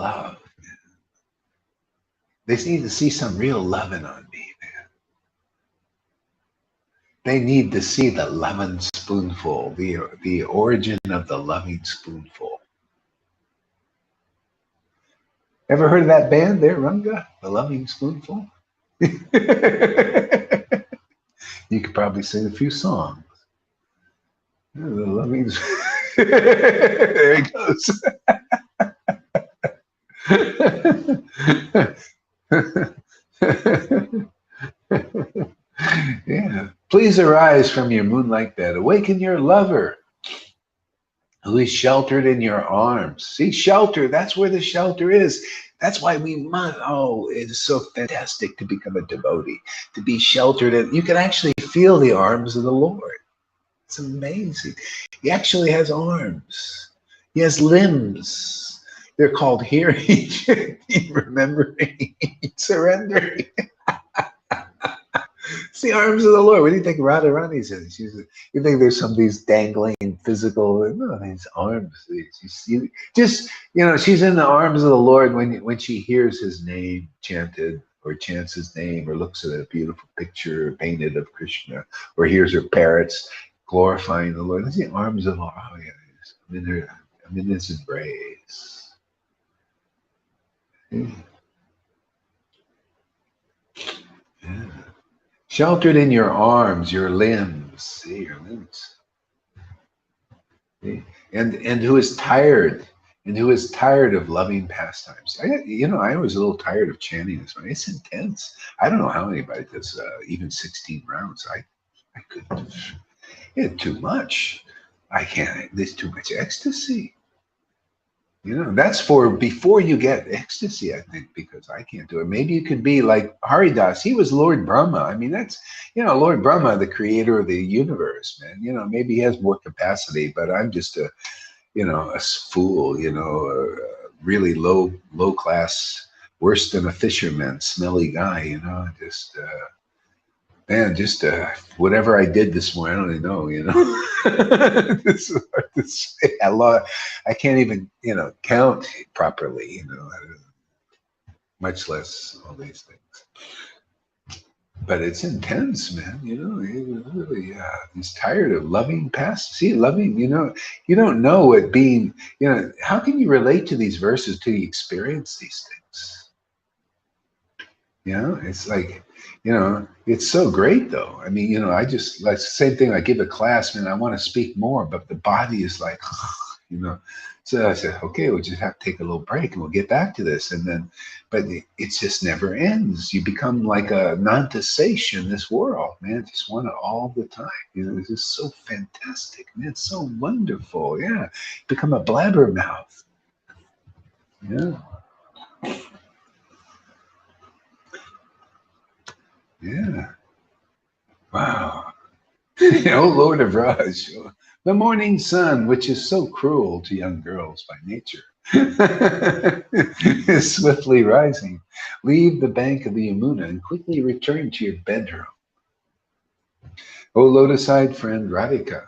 love. They need to see some real loving on me, man. They need to see the loving spoonful, the origin of the loving spoonful. Ever heard of that band there, Runga? The Loving Spoonful? You could probably sing a few songs. The loving. There he goes. Yeah. Please arise from your moonlight bed. Awaken your lover who is sheltered in your arms. See, shelter, that's where the shelter is. That's why we must, oh, it's so fantastic to become a devotee, to be sheltered. And you can actually feel the arms of the Lord. It's amazing. He actually has arms. He has limbs. They're called hearing, remembering, surrendering. It's the arms of the Lord. What do you think Radharani says? You think there's some of these dangling physical, no, these arms. She's in the arms of the Lord when she hears his name chanted, or chants his name, or looks at a beautiful picture painted of Krishna, or hears her parrots glorifying the Lord. That's the arms of the Lord. Oh, yeah. I'm in his embrace. Yeah. Yeah. Sheltered in your arms, your limbs. See, your limbs. See? And who is tired, of loving pastimes. I was a little tired of chanting this one. It's intense. I don't know how anybody does even 16 rounds. I couldn't. It's too much. I can't. There's too much ecstasy. That's for before you get ecstasy, I think, because I can't do it. Maybe you could be like Haridas. He was Lord Brahma. I mean, that's, Lord Brahma, the creator of the universe, man. Maybe he has more capacity, but I'm just a fool, a really low class, worse than a fisherman, smelly guy, just, man, just whatever I did this morning, I don't even know, I can't even, count properly, much less all these things. But it's intense, man, he really, he's tired of loving past. See, loving, you don't know what being, how can you relate to these verses till you experience these things? It's like, it's so great though. I mean, I just, like the same thing, I give a class, man, I want to speak more, but the body is like, so I said, okay, we'll just have to take a little break and we'll get back to this. And then, but it just never ends. You become like a non-cessation in this world, man. Just want it all the time. It's just so fantastic, man. It's so wonderful. Yeah. Become a blabbermouth. Yeah. Yeah. Wow. Oh, Lord of Raj. The morning sun, which is so cruel to young girls by nature, is swiftly rising. Leave the bank of the Yamuna and quickly return to your bedroom. O lotus-eyed friend Radhika,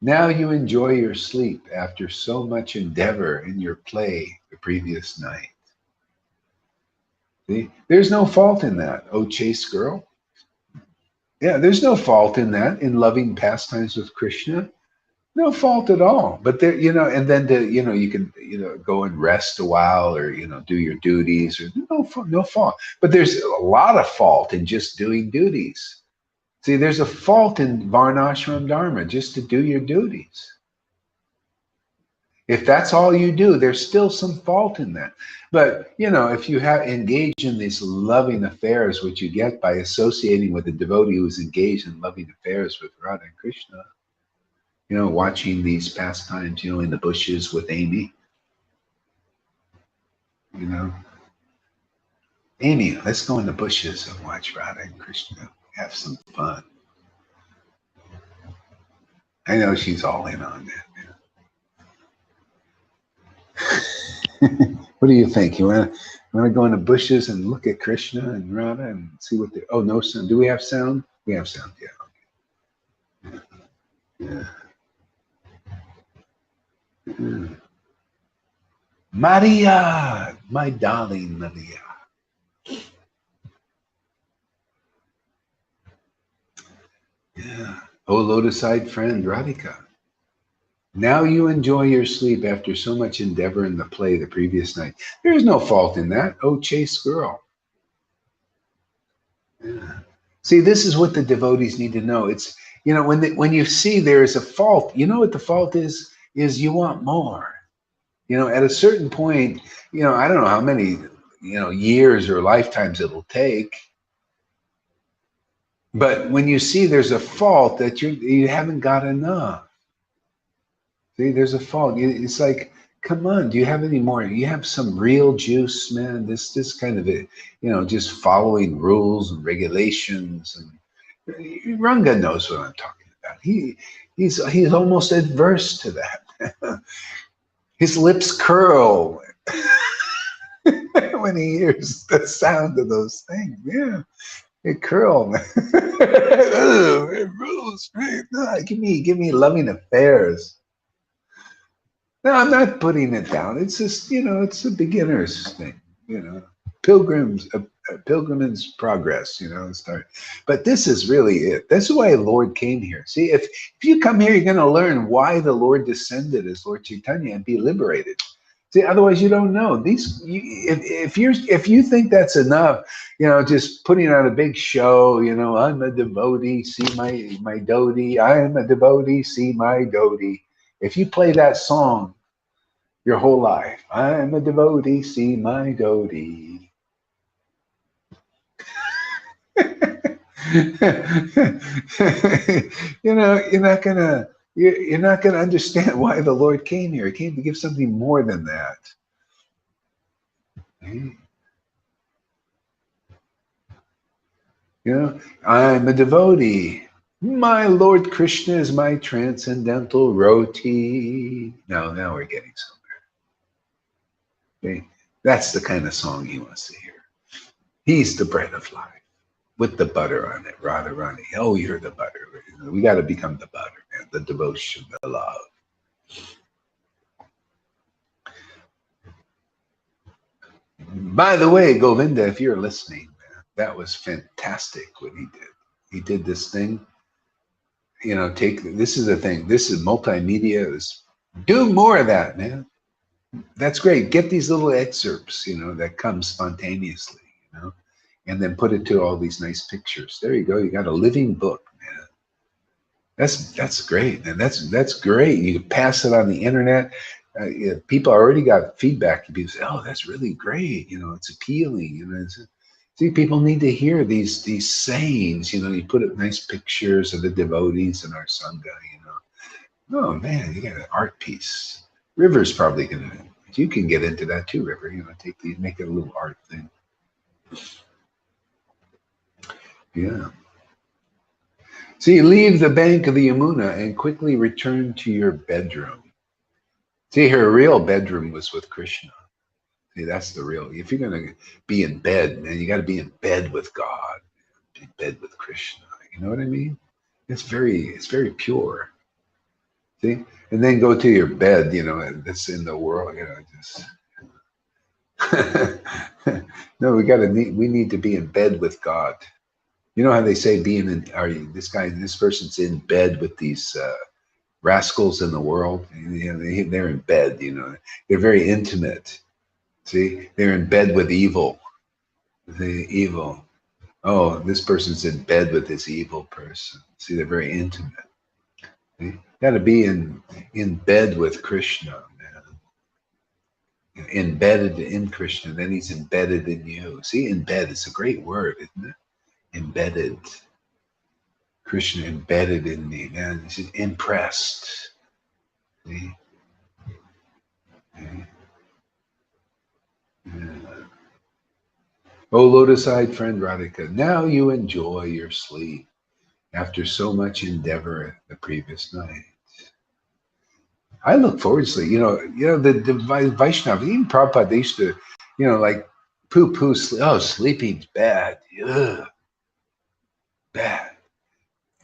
now you enjoy your sleep after so much endeavor in your play the previous night. See? There's no fault in that, O chaste girl. Yeah, there's no fault in that, in loving pastimes with Krishna. No fault at all. But there, and then you can, go and rest a while, or, do your duties, or no fault. But there's a lot of fault in just doing duties. See, there's a fault in Varnashram Dharma, just to do your duties. If that's all you do, there's still some fault in that. But, if you have engaged in these loving affairs, which you get by associating with a devotee who is engaged in loving affairs with Radha and Krishna, watching these pastimes, in the bushes with Amy, Amy, let's go in the bushes and watch Radha and Krishna have some fun. I know she's all in on that. What do you think? You want to go in the bushes and look at Krishna and Radha and see what they? Oh, no sound. Do we have sound? We have sound. Yeah. Okay. Yeah. Maria, my darling Maria. Yeah. Oh, lotus-eyed friend Radhika. Now you enjoy your sleep after so much endeavor in the play the previous night. There is no fault in that. Oh, chaste girl. Yeah. See, this is what the devotees need to know. It's, when you see there is a fault, you know what the fault is you want more. At a certain point, I don't know how many, years or lifetimes it'll take. But when you see there's a fault that you haven't got enough. See, there's a fault. It's like, come on, do you have any more? You have some real juice, man. This kind of just following rules and regulations, and Ranga knows what I'm talking about. He's almost adverse to that. His lips curl when he hears the sound of those things. Yeah, it curl, man. Rules, right? No, give me loving affairs. No, I'm not putting it down. It's just, it's a beginner's thing, pilgrim's progress, start. But this is really it. That's why the Lord came here. See, if you come here, you're going to learn why the Lord descended as Lord Caitanya and be liberated. See, otherwise you don't know. If you think that's enough, just putting on a big show, I'm a devotee, see my devotee. I am a devotee, see my devotee. If you play that song your whole life, I'm a devotee, see my devotee. You're not gonna understand why the Lord came here. He came to give something more than that. I'm a devotee. My Lord Krishna is my transcendental roti. Now we're getting somewhere. Okay? That's the kind of song he wants to hear. He's the bread of life with the butter on it, Radharani. Oh, you're the butter. We got to become the butter, man. The devotion, the love. By the way, Govinda, if you're listening, man, that was fantastic what he did. He did this thing. This is the thing. This is multimedia. Do more of that, man. That's great. Get these little excerpts, that come spontaneously, and then put it to all these nice pictures. There you go. You got a living book, man. That's great, man. That's great. You can pass it on the internet. People already got feedback. People say, "Oh, that's really great." It's appealing. See, people need to hear these sayings. You put up nice pictures of the devotees in our sangha. Oh man, you got an art piece. River's probably gonna. You can get into that too, River. Take these, make it a little art thing. Yeah. See, leave the bank of the Yamuna and quickly return to your bedroom. See, her real bedroom was with Krishna. See, that's the real. If you're gonna be in bed, man, you got to be in bed with God, in bed with Krishna. You know what I mean? It's very pure. See, and then go to your bed. That's in the world. Just. No, we need to be in bed with God. You know how they say this person's in bed with these rascals in the world. They're in bed. They're very intimate. See, they're in bed with evil. The evil. Oh, this person's in bed with this evil person. See, they're very intimate. You got to be in bed with Krishna, man. Embedded in Krishna, then he's embedded in you. See, embed is a great word, isn't it? Embedded. Krishna embedded in me, man. He's impressed. See? Yeah. Oh, lotus-eyed friend Radhika, now you enjoy your sleep after so much endeavor the previous night. I look forward to sleep. The Vaishnava, even Prabhupada, they used to, like poo-poo sleep. Oh, sleeping's bad. Ugh, bad.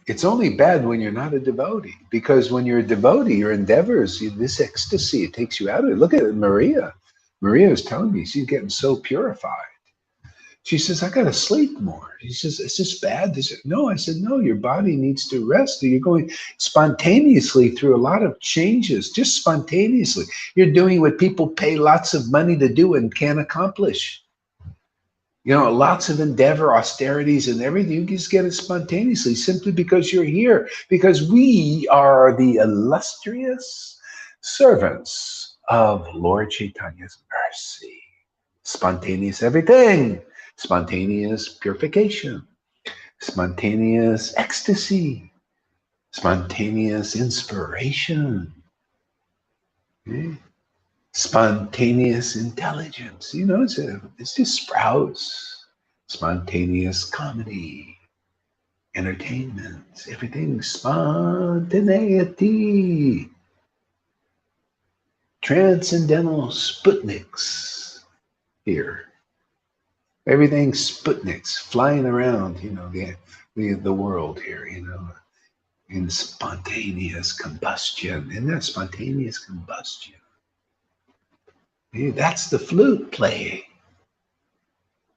It's only bad when you're not a devotee, because when you're a devotee, your endeavors, this ecstasy, it takes you out of it. Look at Maria. Maria was telling me she's getting so purified. She says, I got to sleep more. She says, is this bad? No, I said, no, your body needs to rest. You're going spontaneously through a lot of changes, just spontaneously. You're doing what people pay lots of money to do and can't accomplish. You know, lots of endeavor, austerities, and everything. You just get it spontaneously simply because you're here, because we are the illustrious servants of Lord Chaitanya's mercy. Spontaneous everything, spontaneous purification, spontaneous ecstasy, spontaneous inspiration, okay? Spontaneous intelligence. You know, it's just sprouts. Spontaneous comedy, entertainment, everything spontaneity. Transcendental Sputniks here. Everything Sputniks flying around, you know, the world here, you know, in spontaneous combustion. Isn't that spontaneous combustion? Yeah, that's the flute playing.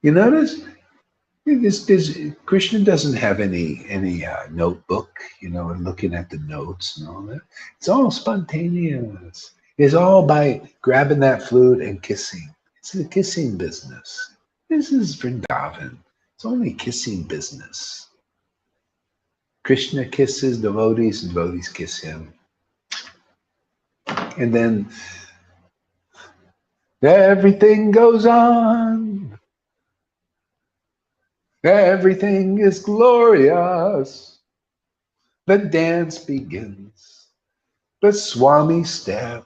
You notice? Krishna doesn't have any notebook, you know, and looking at the notes and all that. It's all spontaneous. It's all by grabbing that flute and kissing. It's the kissing business. This is Vrindavan. It's only kissing business. Krishna kisses devotees, and devotees kiss him. And then everything goes on. Everything is glorious. The dance begins. The Swami step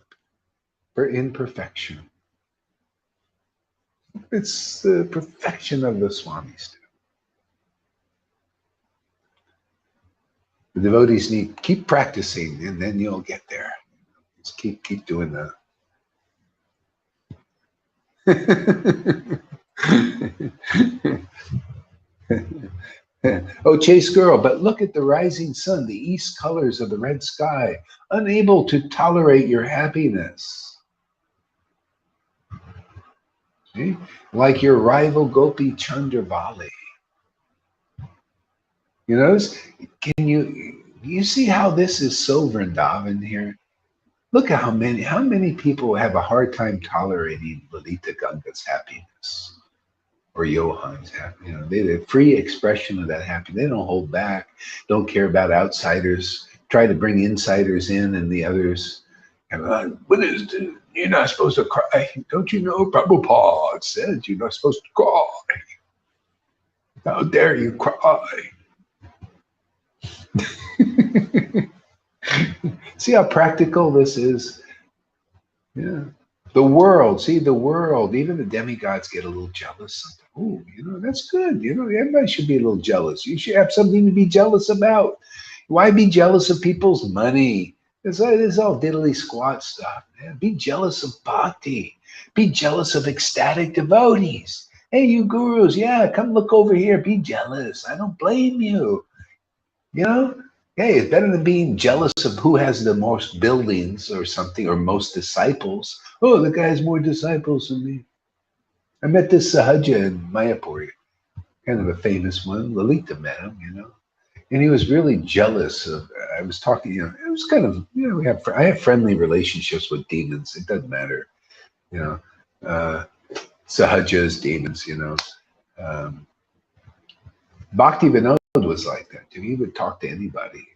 for imperfection. It's the perfection of the Swami step. The devotees need keep practicing, and then you'll get there. Just keep doing that. Oh, chaste girl, but look at the rising sun, the east colors of the red sky, unable to tolerate your happiness. See? Like your rival Gopi Chandravali. You notice? Can you see how this is so Vrindavan here? Look at how many people have a hard time tolerating Lalita Ganga's happiness. Or Johan's happy, you know, the free expression of that happiness. They don't hold back, don't care about outsiders, try to bring insiders in and the others. And, you're not supposed to cry. Don't you know Prabhupada said you're not supposed to cry? How dare you cry? See how practical this is? Yeah. The world, see the world, even the demigods get a little jealous sometimes. Oh, you know, that's good. You know, everybody should be a little jealous. You should have something to be jealous about. Why be jealous of people's money? This is all diddly squat stuff, man. Be jealous of bhakti. Be jealous of ecstatic devotees. Hey, you gurus, yeah, come look over here. Be jealous. I don't blame you. You know? Hey, it's better than being jealous of who has the most buildings or something, or most disciples. Oh, the guy has more disciples than me. I met this Sahaja in Mayapur, kind of a famous one. Lalita met him, you know. And he was really jealous of, I was talking, you know, it was kind of, you know, I have friendly relationships with demons. It doesn't matter, you know. Sahajas, demons, you know. Bhakti Vinod was like that too. He would talk to anybody.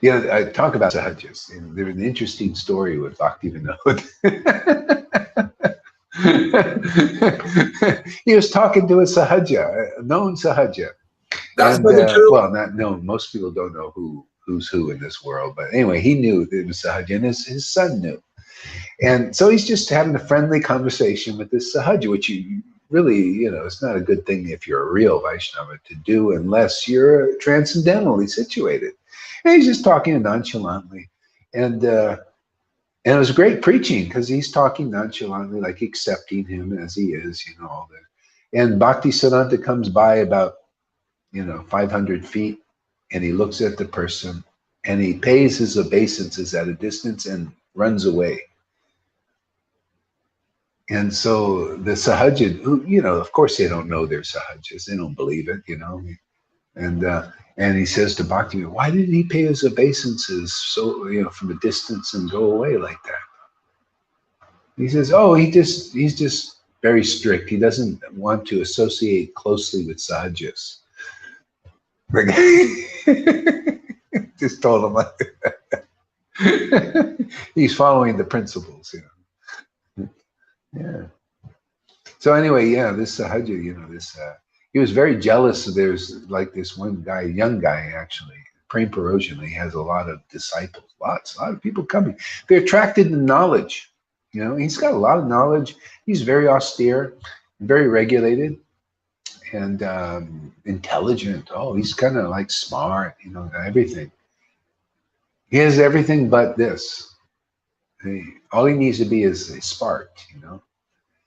Yeah, I talk about Sahajas. And there's an interesting story with Bhakti Vinod. He was talking to a Sahaja, a known Sahaja. That's And very true. well, not known. Most people don't know who's who in this world. But anyway, he knew it was Sahaja, and his son knew. And so he's just having a friendly conversation with this Sahaja, which you really, you know, it's not a good thing if you're a real Vaishnava to do unless you're transcendentally situated. And he's just talking nonchalantly. And it was great preaching because he's talking nonchalantly, like accepting him as he is, you know, all that. And Bhakti Siddhanta comes by about, you know, 500 feet, and he looks at the person, and he pays his obeisances at a distance and runs away. And so the Sahajid, who, of course they don't know they're Sahajas. They don't believe it, And and he says to Bhakti, why did he pay his obeisances so, from a distance and go away like that? He says, oh, he's just very strict. He doesn't want to associate closely with Sahajas. Just told him like he's following the principles, Yeah. So anyway, this Sahaja, he was very jealous. There's like this one guy, young guy actually, Prem Parojan. He has a lot of disciples, a lot of people coming. They're attracted to knowledge. He's got a lot of knowledge. He's very austere, very regulated, and intelligent. Oh, he's kind of like smart, everything. He has everything but this. All he needs to be is a spark,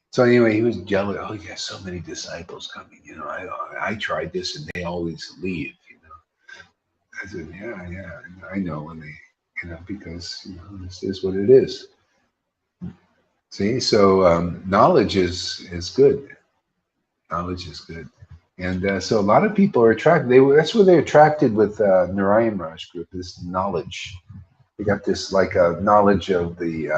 So anyway, he was jealous. Oh, you got so many disciples coming. I tried this and they always leave. I said, yeah, I know when they, because this is what it is. See, so knowledge is good. Knowledge is good, and so a lot of people are attracted. That's what they're attracted with Narayan Raj group is knowledge. They got this like a knowledge of the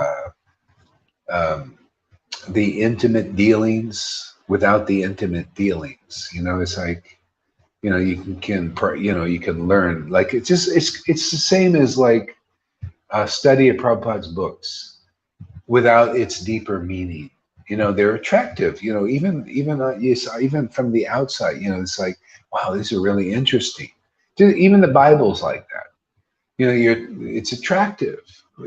intimate dealings without the intimate dealings. It's like, you can learn. Like it's the same as like a study of Prabhupada's books without its deeper meaning. They're attractive. Even from the outside. It's like, wow, these are really interesting. Even the Bible's like that. It's attractive,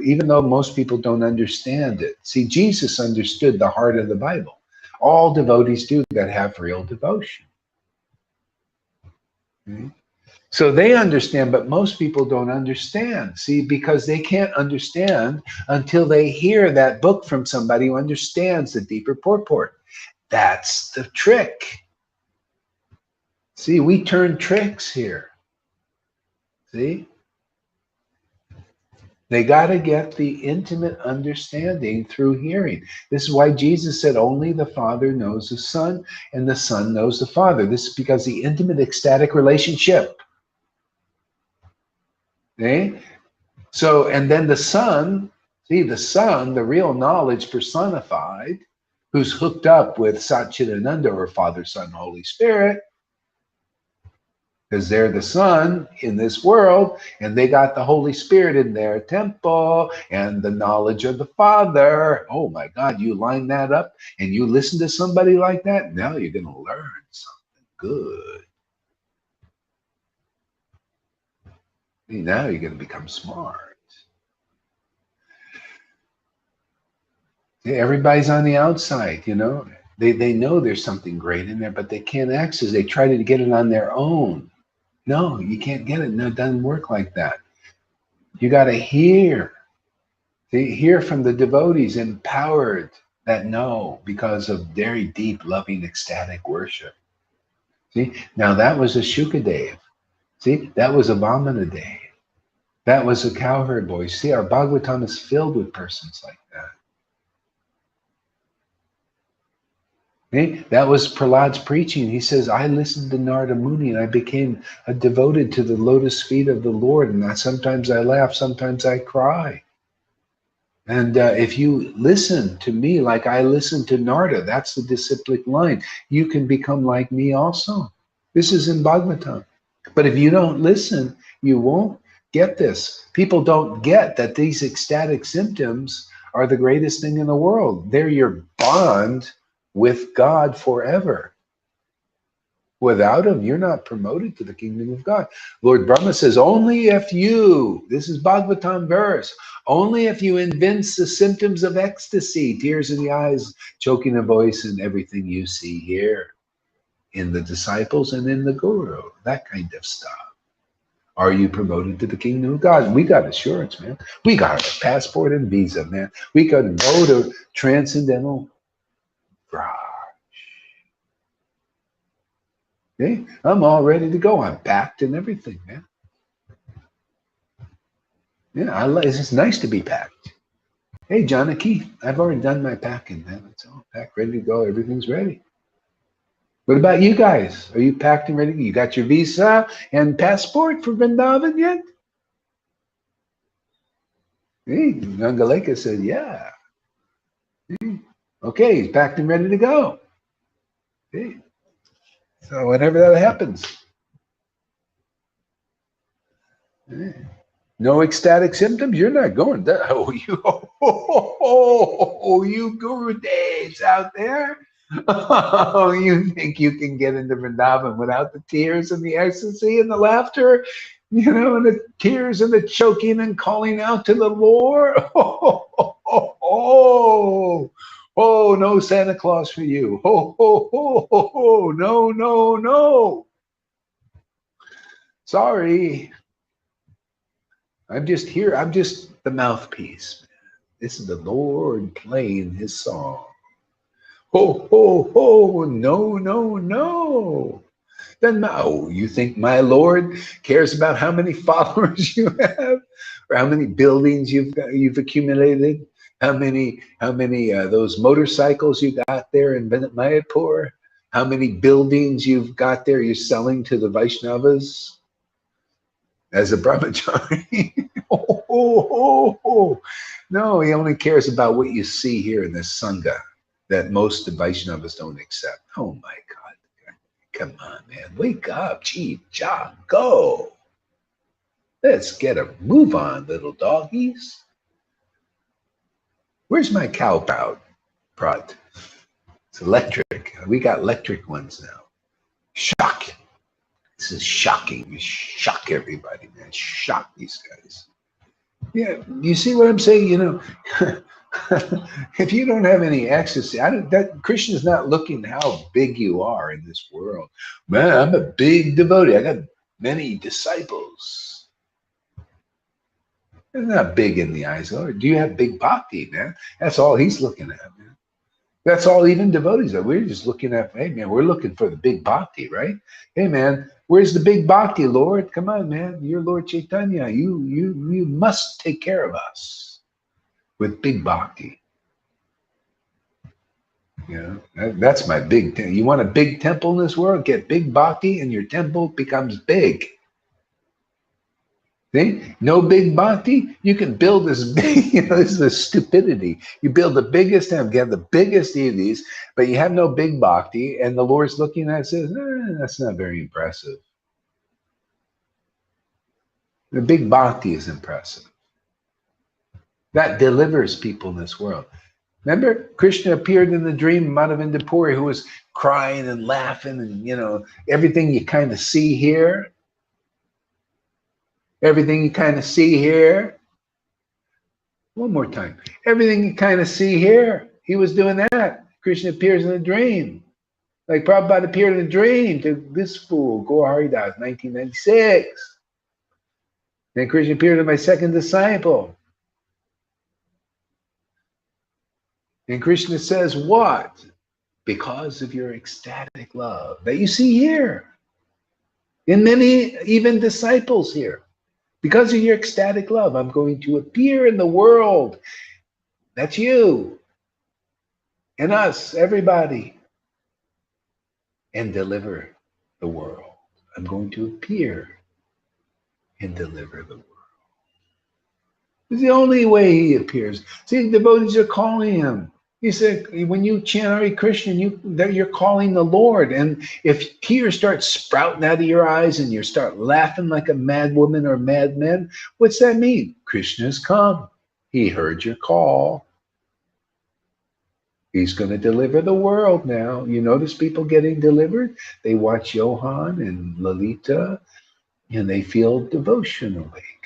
even though most people don't understand it. See, Jesus understood the heart of the Bible. All devotees do that have real devotion. Okay? So they understand, but most people don't understand. See, because they can't understand until they hear that book from somebody who understands the deeper purport. That's the trick. See, we turn tricks here. See? They got to get the intimate understanding through hearing. This is why Jesus said only the Father knows the Son and the Son knows the Father. This is because the intimate ecstatic relationship. Okay? So, and then the Son, the Son, the real knowledge personified, who's hooked up with Satchidananda or Father, Son, Holy Spirit, because they're the Son in this world, and they got the Holy Spirit in their temple and the knowledge of the Father. Oh my God, you line that up and you listen to somebody like that, now you're going to learn something good. Now you're going to become smart. Everybody's on the outside, They know there's something great in there, but they can't access. They try to get it on their own. No, you can't get it. No, it doesn't work like that. You got to hear. Hear from the devotees empowered that know because of very deep, loving, ecstatic worship. See, now that was a Shukadev. See, that was a Vamanadev. That was a cowherd boy. See, our Bhagavatam is filled with persons like that. That was Prahlad's preaching. He says, I listened to Narada Muni and I became devoted to the lotus feet of the Lord. And sometimes I laugh, sometimes I cry. And if you listen to me like I listen to Narada, that's the disciplic line. You can become like me also. This is in Bhagavatam. But if you don't listen, you won't get this. People don't get that these ecstatic symptoms are the greatest thing in the world. They're your bond with God forever. Without him, you're not promoted to the kingdom of God. Lord Brahma says, only if you, this is Bhagavatam verse, only if you evince the symptoms of ecstasy, tears in the eyes, choking the voice, and everything you see here in the disciples and in the guru, that kind of stuff. Are you promoted to the kingdom of God? We got assurance, man. We got a passport and visa, man. We could go to transcendental. Okay? I'm all ready to go. I'm packed and everything, man. Yeah, it's just nice to be packed. Hey, Janaki, I've already done my packing, man. It's all packed, ready to go. Everything's ready. What about you guys? Are you packed and ready? You got your visa and passport for Vrindavan yet? Hey, Nangaleka said, yeah. Okay, he's packed and ready to go. Hey, so whenever that happens. Hey. No ecstatic symptoms? You're not going there. You guru days out there. Oh, you think you can get into Vrindavan without the tears and the ecstasy and the laughter, and the tears and the choking and calling out to the Lord? Oh, no Santa Claus for you. No, no, no. Sorry. I'm just here. I'm just the mouthpiece. This is the Lord playing his song. Ho, ho, ho. No, no, no. Then, oh, you think my Lord cares about how many followers you have, or how many buildings you've accumulated, how many those motorcycles you got there in Mayapur, how many buildings you've got there you're selling to the Vaishnavas as a brahmachari? No, he only cares about what you see here in this sangha that most of Vaishnavas don't accept. Oh my God. Come on, man. Wake up. Gee, John, go. Let's get a move on, little doggies. Where's my cow prod? It's electric. We got electric ones now. Shocking. This is shocking. You shock everybody, man. Shock these guys. Yeah, you see what I'm saying? If you don't have any access, that Krishna's not looking how big you are in this world. Man, I'm a big devotee. I got many disciples. They're not big in the eyes of the Lord. Do you have big bhakti, man? That's all he's looking at, man. That's all even devotees are. We're just looking at, hey, man, we're looking for the big bhakti, right? Hey, man, where's the big bhakti, Lord? Come on, man. You're Lord Caitanya. You must take care of us with big bhakti. That's my big thing. You want a big temple in this world? Get big bhakti and your temple becomes big. See? No big bhakti, you can build this big, this is a stupidity. You build the biggest temple, you have the biggest deities, but you have no big bhakti, and the Lord's looking at it and says, that's not very impressive. The big bhakti is impressive. That delivers people in this world. Remember, Krishna appeared in the dream of Madhavendra Puri, who was crying and laughing, and everything you kind of see here. Everything you kind of see here. One more time. Everything you kind of see here. He was doing that. Krishna appears in a dream. Like Prabhupada appeared in a dream to this fool, Gaur Haridas, 1996. Then Krishna appeared to my second disciple. And Krishna says, what? Because of your ecstatic love that you see here. In many, even disciples here. Because of your ecstatic love, I'm going to appear in the world. That's you. And us, everybody. And deliver the world. I'm going to appear and deliver the world. It's the only way he appears. See, the devotees are calling him. He said, when you chant Hare Krishna, you're calling the Lord. And if tears start sprouting out of your eyes and you start laughing like a mad woman or madman, what's that mean? Krishna's come. He heard your call. He's going to deliver the world now. You notice people getting delivered? They watch Johan and Lalita, and they feel devotion awake.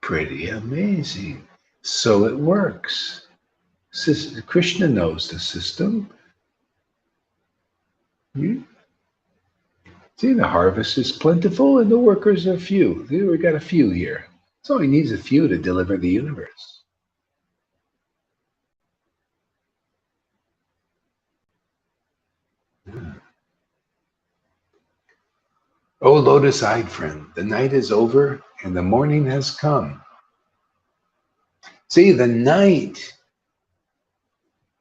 Pretty amazing. So it works. Krishna knows the system. See, the harvest is plentiful and the workers are few. We got a few here. So he needs a few to deliver the universe. O lotus-eyed friend, the night is over and the morning has come. See, the night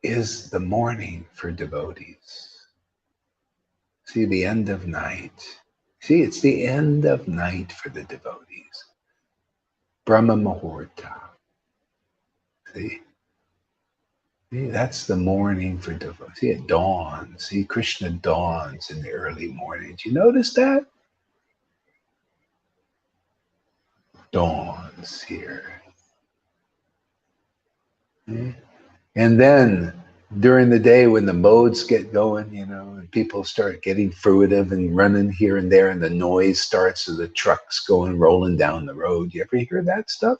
is the morning for devotees. See, the end of night. See, it's the end of night for the devotees. Brahma Muhurta. See? See, that's the morning for devotees. See, it dawns. See, Krishna dawns in the early morning. Do you notice that? Dawns here. See? And then during the day when the modes get going, you know, and people start getting fruitive and running here and there, and the noise starts of the trucks going rolling down the road. You ever hear that stuff?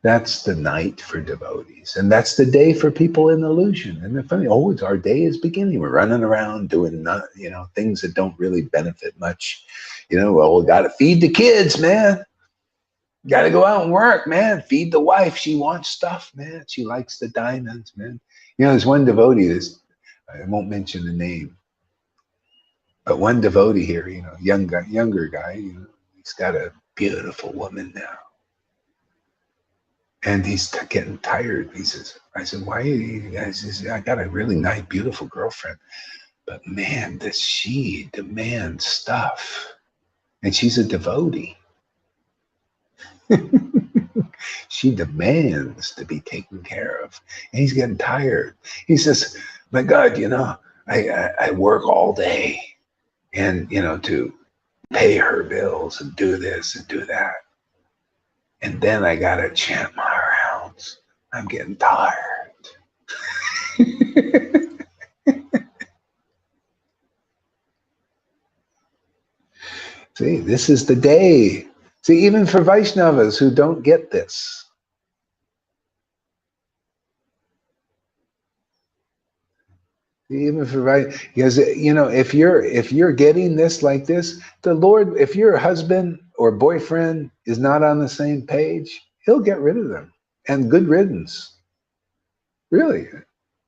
That's the night for devotees. And that's the day for people in illusion. And they're funny, oh, it's our day is beginning. We're running around doing, you know, things that don't really benefit much. You know, well, we got to feed the kids, man. Got to go out and work, man. Feed the wife. She wants stuff, man. She likes the diamonds, man. You know, there's one devotee, I won't mention the name, but one devotee here, you know, younger guy, you know, he's got a beautiful woman now. And he's getting tired. He says, I said, why are you guys? He says, I got a really nice, beautiful girlfriend. But man, does she demand stuff. And she's a devotee. She demands to be taken care of. And he's getting tired. He says, my God, you know, I work all day and, you know, to pay her bills and do this and do that. And then I got to chant my rounds. I'm getting tired. See, this is the day. See, even for Vaishnavas who don't get this. Even for because you know, if you're getting this like this, the Lord, if your husband or boyfriend is not on the same page, he'll get rid of them. And good riddance. Really.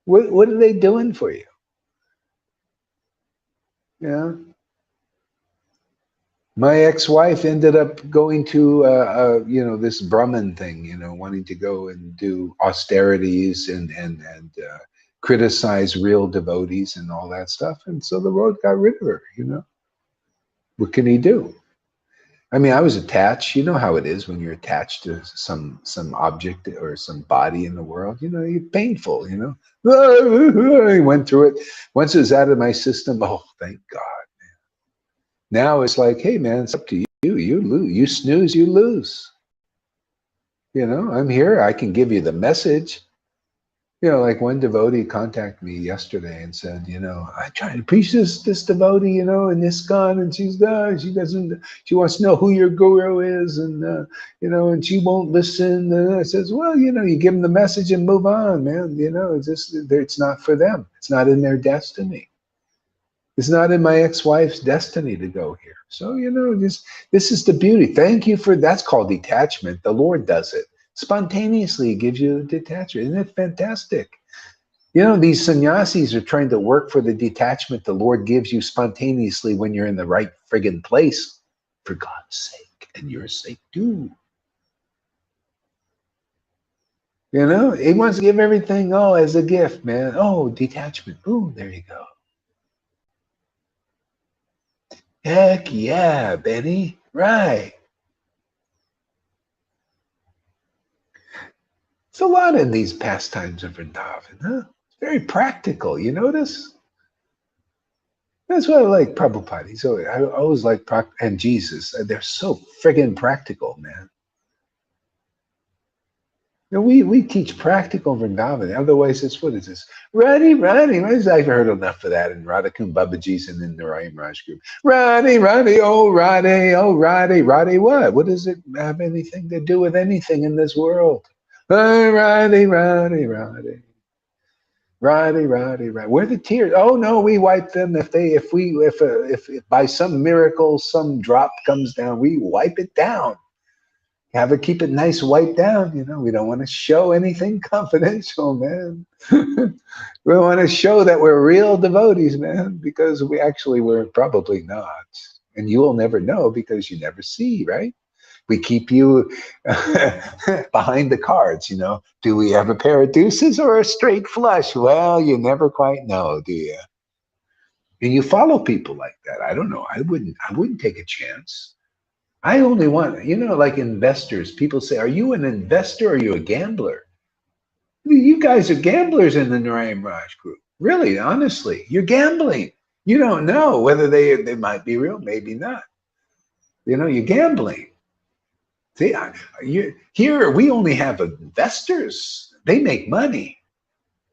What are they doing for you? Yeah. My ex-wife ended up going to, you know, this Brahmin thing, you know, wanting to go and do austerities and criticize real devotees and all that stuff. And so the Lord got rid of her, you know. What can he do? I mean, I was attached. You know how it is when you're attached to some object or some body in the world. You know, you're painful, you know. I went through it. Once it was out of my system, oh, thank God. Now it's like, hey, man, it's up to you. You lose. You snooze, you lose. You know, I'm here. I can give you the message. You know, like one devotee contacted me yesterday and said, you know, I try to preach this devotee, you know, in ISKCON, and she doesn't, she wants to know who your guru is, and you know, and she won't listen. And I says, well, you know, you give them the message and move on, man. You know, it's not for them. It's not in their destiny. It's not in my ex-wife's destiny to go here. So, you know, this is the beauty. Thank you for, that's called detachment. The Lord does it. Spontaneously gives you detachment. Isn't it fantastic? You know, these sannyasis are trying to work for the detachment the Lord gives you spontaneously when you're in the right friggin' place, for God's sake, and your sake too. You know, he wants to give everything, oh, as a gift, man. Oh, detachment. Ooh, there you go. Heck yeah, Benny. Right. It's a lot in these pastimes of Vrindavan, huh? It's very practical, you notice? That's why I like Prabhupada. I always like and Jesus. They're so friggin' practical, man. You know, we teach practical Vrindavan. Otherwise, it's, what is this? Radhi. I've heard enough of that in Radhakund Babaji's and in the Rayam Raj group. Radhi, oh Radhi. Radhi what? What does it have anything to do with anything in this world? Radhi. Where are the tears? Oh no, we wipe them. If by some miracle some drop comes down, we wipe it down. Have it, keep it nice, wiped down. You know, we don't want to show anything confidential, man. We want to show that we're real devotees, man, because we're probably not. And you will never know because you never see, right? We keep you behind the cards, you know. Do we have a pair of deuces or a straight flush? Well, you never quite know, do you? And you follow people like that. I don't know. I wouldn't take a chance. I only want, you know, like investors. People say, are you an investor or are you a gambler? You guys are gamblers in the Narayan Raj group. Really, honestly, you're gambling. You don't know whether they might be real, maybe not. You know, you're gambling. See, here we only have investors. They make money.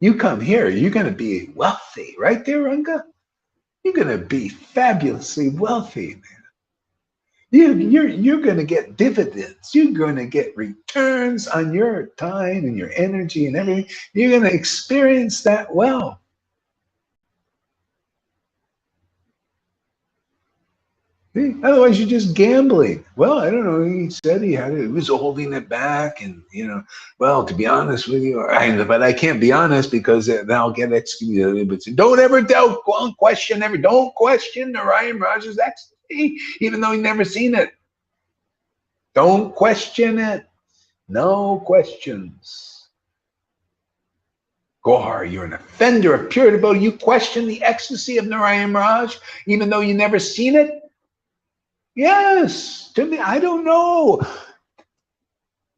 You come here, you're going to be wealthy, right there, Ranga. You're going to be fabulously wealthy, man. You're going to get dividends. You're going to get returns on your time and your energy and everything. You're going to experience that well. See? Otherwise, you're just gambling. Well, I don't know. He said he was holding it back, and you know. Well, to be honest with you, but I can't be honest because then I'll get excommunicated. But don't ever doubt, don't question Narayan Raj's ecstasy, even though he never seen it. Don't question it. No questions. Gohar, you're an offender of pure devotee. You question the ecstasy of Narayan Raj, even though you never seen it? Yes, to me, I don't know.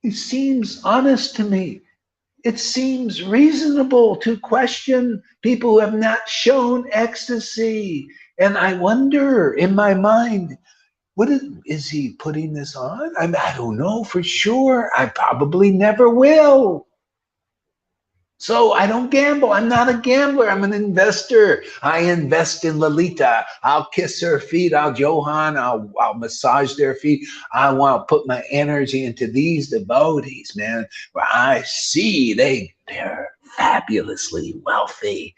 It seems honest to me. It seems reasonable to question people who have not shown ecstasy. And I wonder in my mind, is he putting this on? I don't know for sure. I probably never will. So I don't gamble. I'm not a gambler. I'm an investor. I invest in Lalita. I'll kiss her feet. I'll Johan. I'll massage their feet. I want to put my energy into these devotees, man. Where I see they're fabulously wealthy.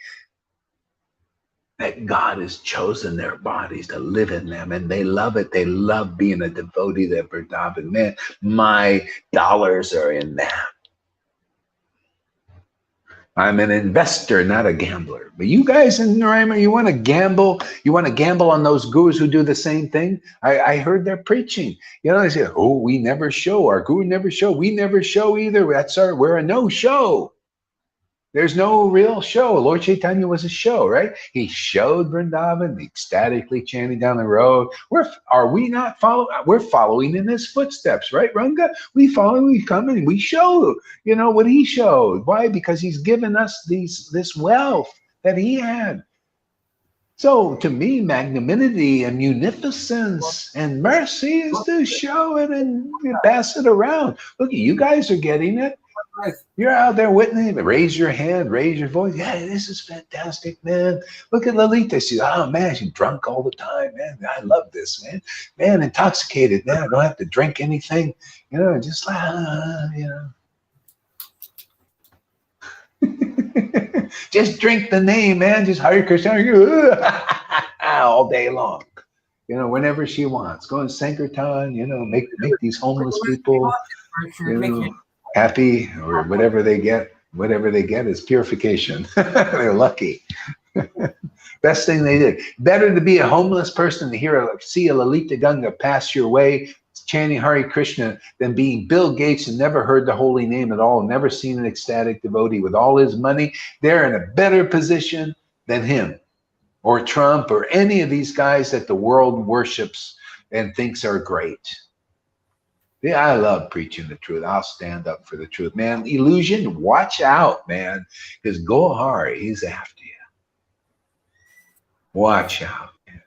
That God has chosen their bodies to live in them, and they love it. They love being a devotee. They're Vrindavan. Man, my dollars are in them. I'm an investor, not a gambler. But you guys in Narayan, you want to gamble? You want to gamble on those gurus who do the same thing? I heard their preaching. You know, they say, "Oh, we never show. Our guru never show. We never show either. We're a no show. There's no real show." Lord Caitanya was a show, right? He showed Vrindavan, ecstatically chanting down the road. Are we not following? We're following in his footsteps, right, Ranga? We follow, we come and we show, you know, what he showed. Why? Because he's given us this wealth that he had. So to me, magnanimity and munificence and mercy is to show it and pass it around. Look, you guys are getting it. You're out there witnessing. Raise your hand, raise your voice. Yeah, this is fantastic, man. Look at Lalita. She's, oh man, she's drunk all the time, man. I love this, man. Man, intoxicated, man. I don't have to drink anything, you know, just you know. Just drink the name, man. Just Hare Krishna all day long. You know, whenever she wants. Go and Sankirtan, you know, make these homeless people, you know, happy, or whatever they get is purification. They're lucky. Best thing they did. Better to be a homeless person to see a Lalita Ganga pass your way chanting Hare Krishna than being Bill Gates and never heard the holy name at all, never seen an ecstatic devotee with all his money. They're in a better position than him or Trump or any of these guys that the world worships and thinks are great. Yeah, I love preaching the truth. I'll stand up for the truth, man. Illusion, watch out, man, because Gohari, he's after you. Watch out. Man.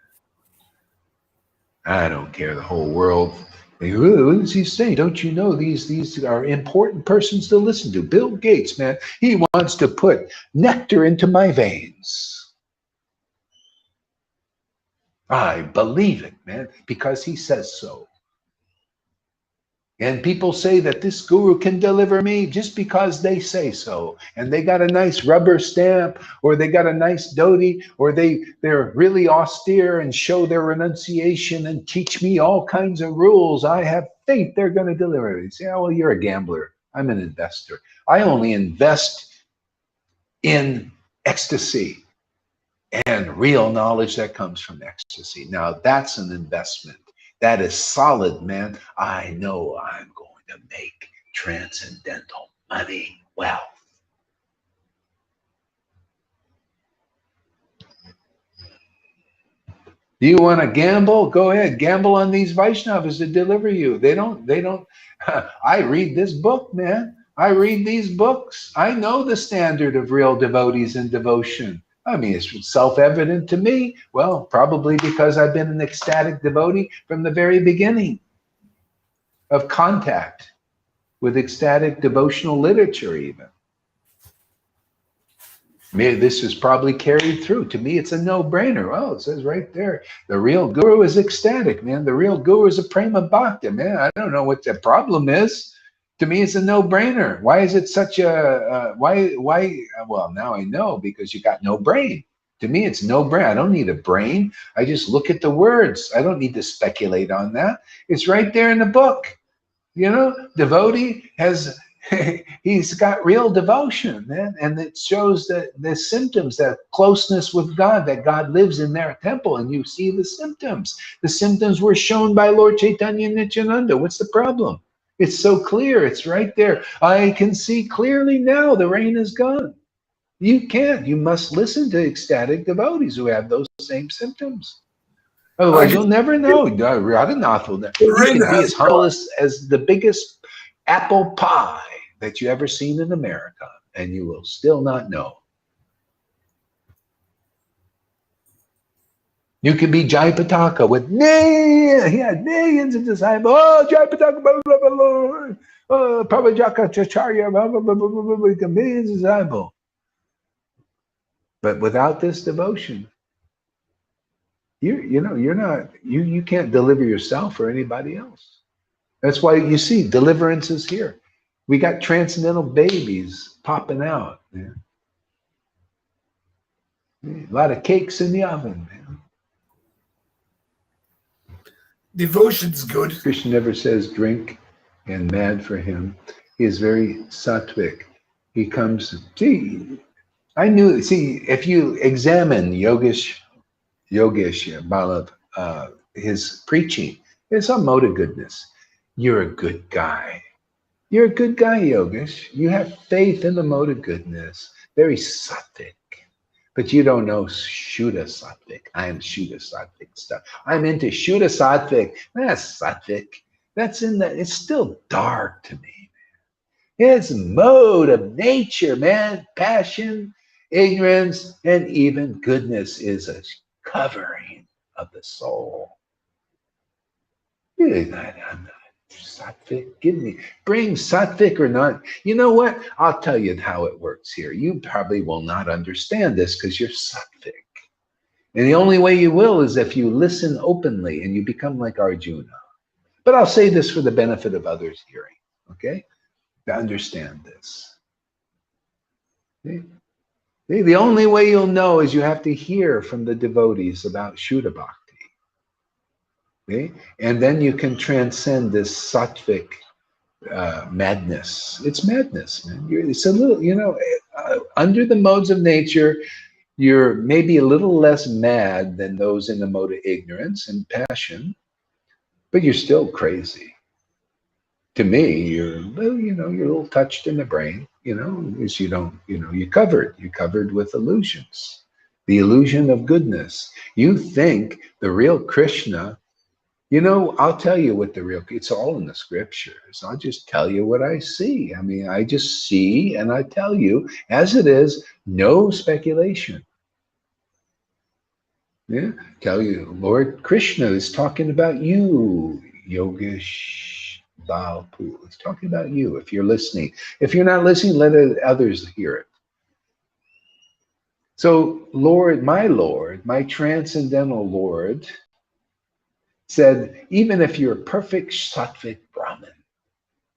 I don't care. The whole world. What does he say? Don't you know these are important persons to listen to? Bill Gates, man, he wants to put nectar into my veins. I believe it, man, because he says so. And people say that this guru can deliver me just because they say so. And they got a nice rubber stamp, or they got a nice dhoti, or they're really austere and show their renunciation and teach me all kinds of rules. I have faith they're going to deliver me. Say, oh, well, you're a gambler. I'm an investor. I only invest in ecstasy and real knowledge that comes from ecstasy. Now that's an investment. That is solid, man. I know I'm going to make transcendental money, wealth. Do you want to gamble? Go ahead. Gamble on these Vaishnavas to deliver you. They don't. I read this book, man. I read these books. I know the standard of real devotees and devotion. I mean, it's self-evident to me. Well, probably because I've been an ecstatic devotee from the very beginning of contact with ecstatic devotional literature even. Maybe this is probably carried through. To me, it's a no-brainer. Oh, it says right there, the real guru is ecstatic, man. The real guru is a prema bhakta, man. I don't know what the problem is. To me, it's a no-brainer. Why is it such a, why, well, now I know, because you got no brain. To me, it's no brain. I don't need a brain. I just look at the words. I don't need to speculate on that. It's right there in the book. You know, devotee has, he's got real devotion, man. And it shows that the symptoms, that closeness with God, that God lives in their temple, and you see the symptoms. The symptoms were shown by Lord Caitanya and Nityananda. What's the problem? It's so clear. It's right there. I can see clearly now the rain is gone. You can't. You must listen to ecstatic devotees who have those same symptoms. Otherwise, you'll never know. Radhanath will never. You can be as humble as the biggest apple pie that you ever seen in America, and you will still not know. You can be Jayapataka with millions of disciples. Oh, Jayapataka, blah, blah, blah, blah. Oh, Prabhupada, blah, blah, blah, blah, blah, blah, millions of disciples. But without this devotion, you can't deliver yourself or anybody else. That's why you see deliverance is here. We got transcendental babies popping out. Man. A lot of cakes in the oven, man. Devotion's good. Krishna never says drink and mad for him. He is very sattvic. He comes, if you examine Yogesh Balav, his preaching, it's a mode of goodness. You're a good guy. You're a good guy, Yogesh. You have faith in the mode of goodness. Very sattvic. But you don't know Shuddha Sattvic. I am Shuddha Sattvic stuff. I'm into Shuddha Sattvic. That's Sattvic. It's still dark to me, man. It's mode of nature, man. Passion, ignorance, and even goodness is a covering of the soul. Really, I'm not Sattvic. Bring Sattvic or not. You know what? I'll tell you how it works here. You probably will not understand this because you're Sattvic. And the only way you will is if you listen openly and you become like Arjuna. But I'll say this for the benefit of others hearing, okay? To understand this. Okay? The only way you'll know is you have to hear from the devotees about Shuddha Bhakti. Okay? And then you can transcend this sattvic madness. It's madness, man. It's a little, under the modes of nature, you're maybe a little less mad than those in the mode of ignorance and passion, but you're still crazy. To me, you're a little touched in the brain, is you're covered with illusions. The illusion of goodness. You think the real Krishna, I'll tell you what it's all in the scriptures. I'll just tell you what I see. I mean, I just see and I tell you as it is, no speculation. Yeah, tell you, Lord Krishna is talking about you, Yogesh Balpu. He's talking about you if you're listening. If you're not listening, let others hear it. So, my transcendental Lord, said, even if you're a perfect sattvic Brahmin,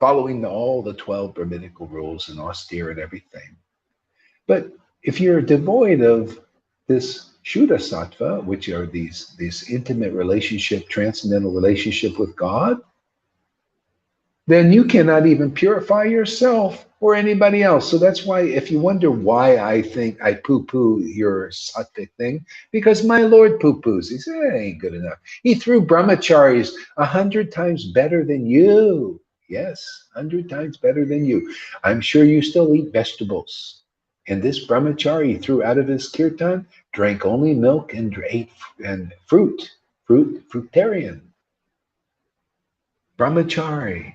following all the 12 Brahminical rules and austere and everything, but if you're devoid of this Shuddha Sattva, which are this intimate relationship, transcendental relationship with God, then you cannot even purify yourself or anybody else. So that's why, if you wonder why I think I poo-poo your sattvic thing, because my Lord poo-poos. He said, it ain't good enough. He threw brahmacharis 100 times better than you. Yes, 100 times better than you. I'm sure you still eat vegetables. And this brahmachari threw out of his kirtan, drank only milk and ate and fruitarian. Brahmachari.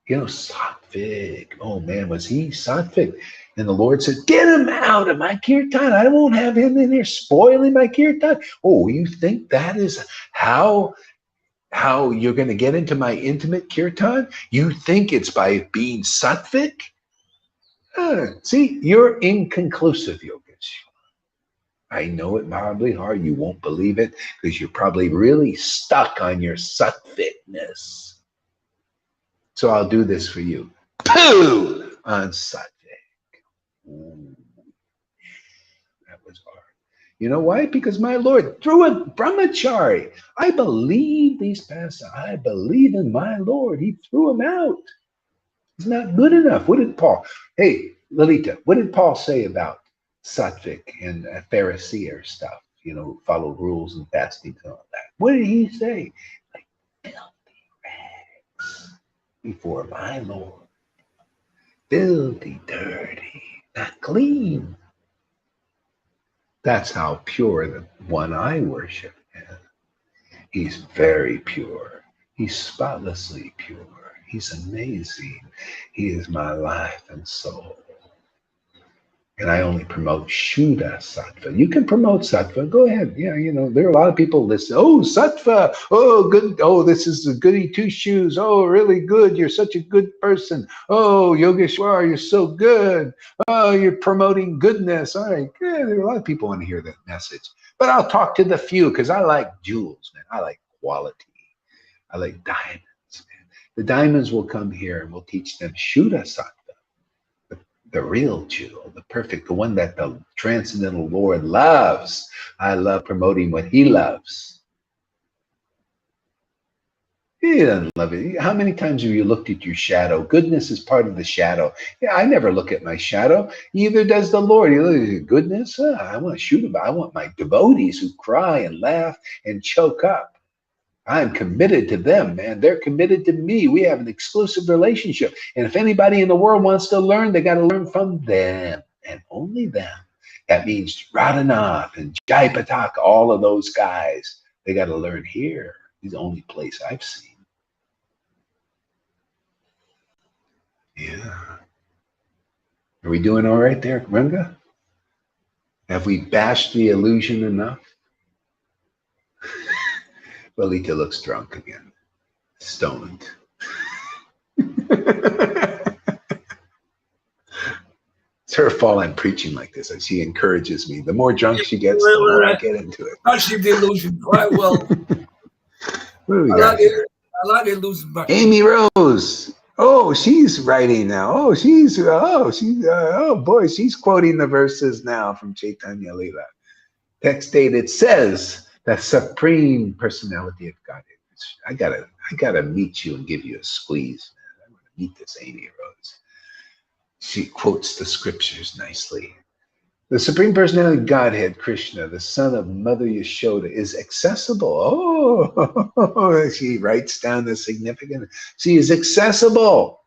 Sattvic. Oh man, was he sattvic? And the Lord said, get him out of my kirtan. I won't have him in here spoiling my kirtan. Oh, you think that is how you're going to get into my intimate kirtan? You think it's by being sattvic? See, you're inconclusive, Yogesh. I know it probably hard. You won't believe it because you're probably really stuck on your sattvicness. So I'll do this for you. Pooh! On sattvic. Ooh, that was hard. You know why? Because my Lord threw a brahmachari. I believe these past. I believe in my Lord. He threw him out. It's not good enough. What did Paul? Hey, Lalita, what did Paul say about sattvic and Pharisee stuff? Follow rules and fasting and all that. What did he say? Like filthy rags before my Lord. Filthy, dirty, not clean. That's how pure the one I worship is. He's very pure. He's spotlessly pure. He's amazing. He is my life and soul. And I only promote Shuddha Sattva. You can promote Sattva. Go ahead. Yeah, there are a lot of people listen. Oh, Sattva. Oh, good. Oh, this is the goody two shoes. Oh, really good. You're such a good person. Oh, Yogeshwar, you're so good. Oh, you're promoting goodness. All right. Yeah, there are a lot of people want to hear that message. But I'll talk to the few because I like jewels, man. I like quality. I like diamonds, man. The diamonds will come here and we'll teach them Shuddha Sattva. The real jewel, the perfect, the one that the transcendental Lord loves. I love promoting what he loves. He doesn't love it. How many times have you looked at your shadow? Goodness is part of the shadow. Yeah, I never look at my shadow. Neither does the Lord. You look at goodness. I want to shoot about. I want my devotees who cry and laugh and choke up. I'm committed to them, man. They're committed to me. We have an exclusive relationship. And if anybody in the world wants to learn, they got to learn from them and only them. That means Radhanath and Jayapataka, all of those guys. They got to learn here. It's the only place I've seen. Yeah. Are we doing all right there, Ranga? Have we bashed the illusion enough? Lalita looks drunk again. Stoned. It's her fault I'm preaching like this. She encourages me. The more drunk she gets, the more I get into it. Actually, the illusion quite well. What do we got here? I like the illusion. Amy Rose. Oh, she's writing now. Oh, boy, she's quoting the verses now from Chaitanya Leela. Text dated says that Supreme Personality of Godhead. I gotta meet you and give you a squeeze, man. I want to meet this Amy Rose. She quotes the scriptures nicely. The Supreme Personality of Godhead, Krishna, the son of Mother Yashoda, is accessible. Oh, she writes down the significance. She is accessible.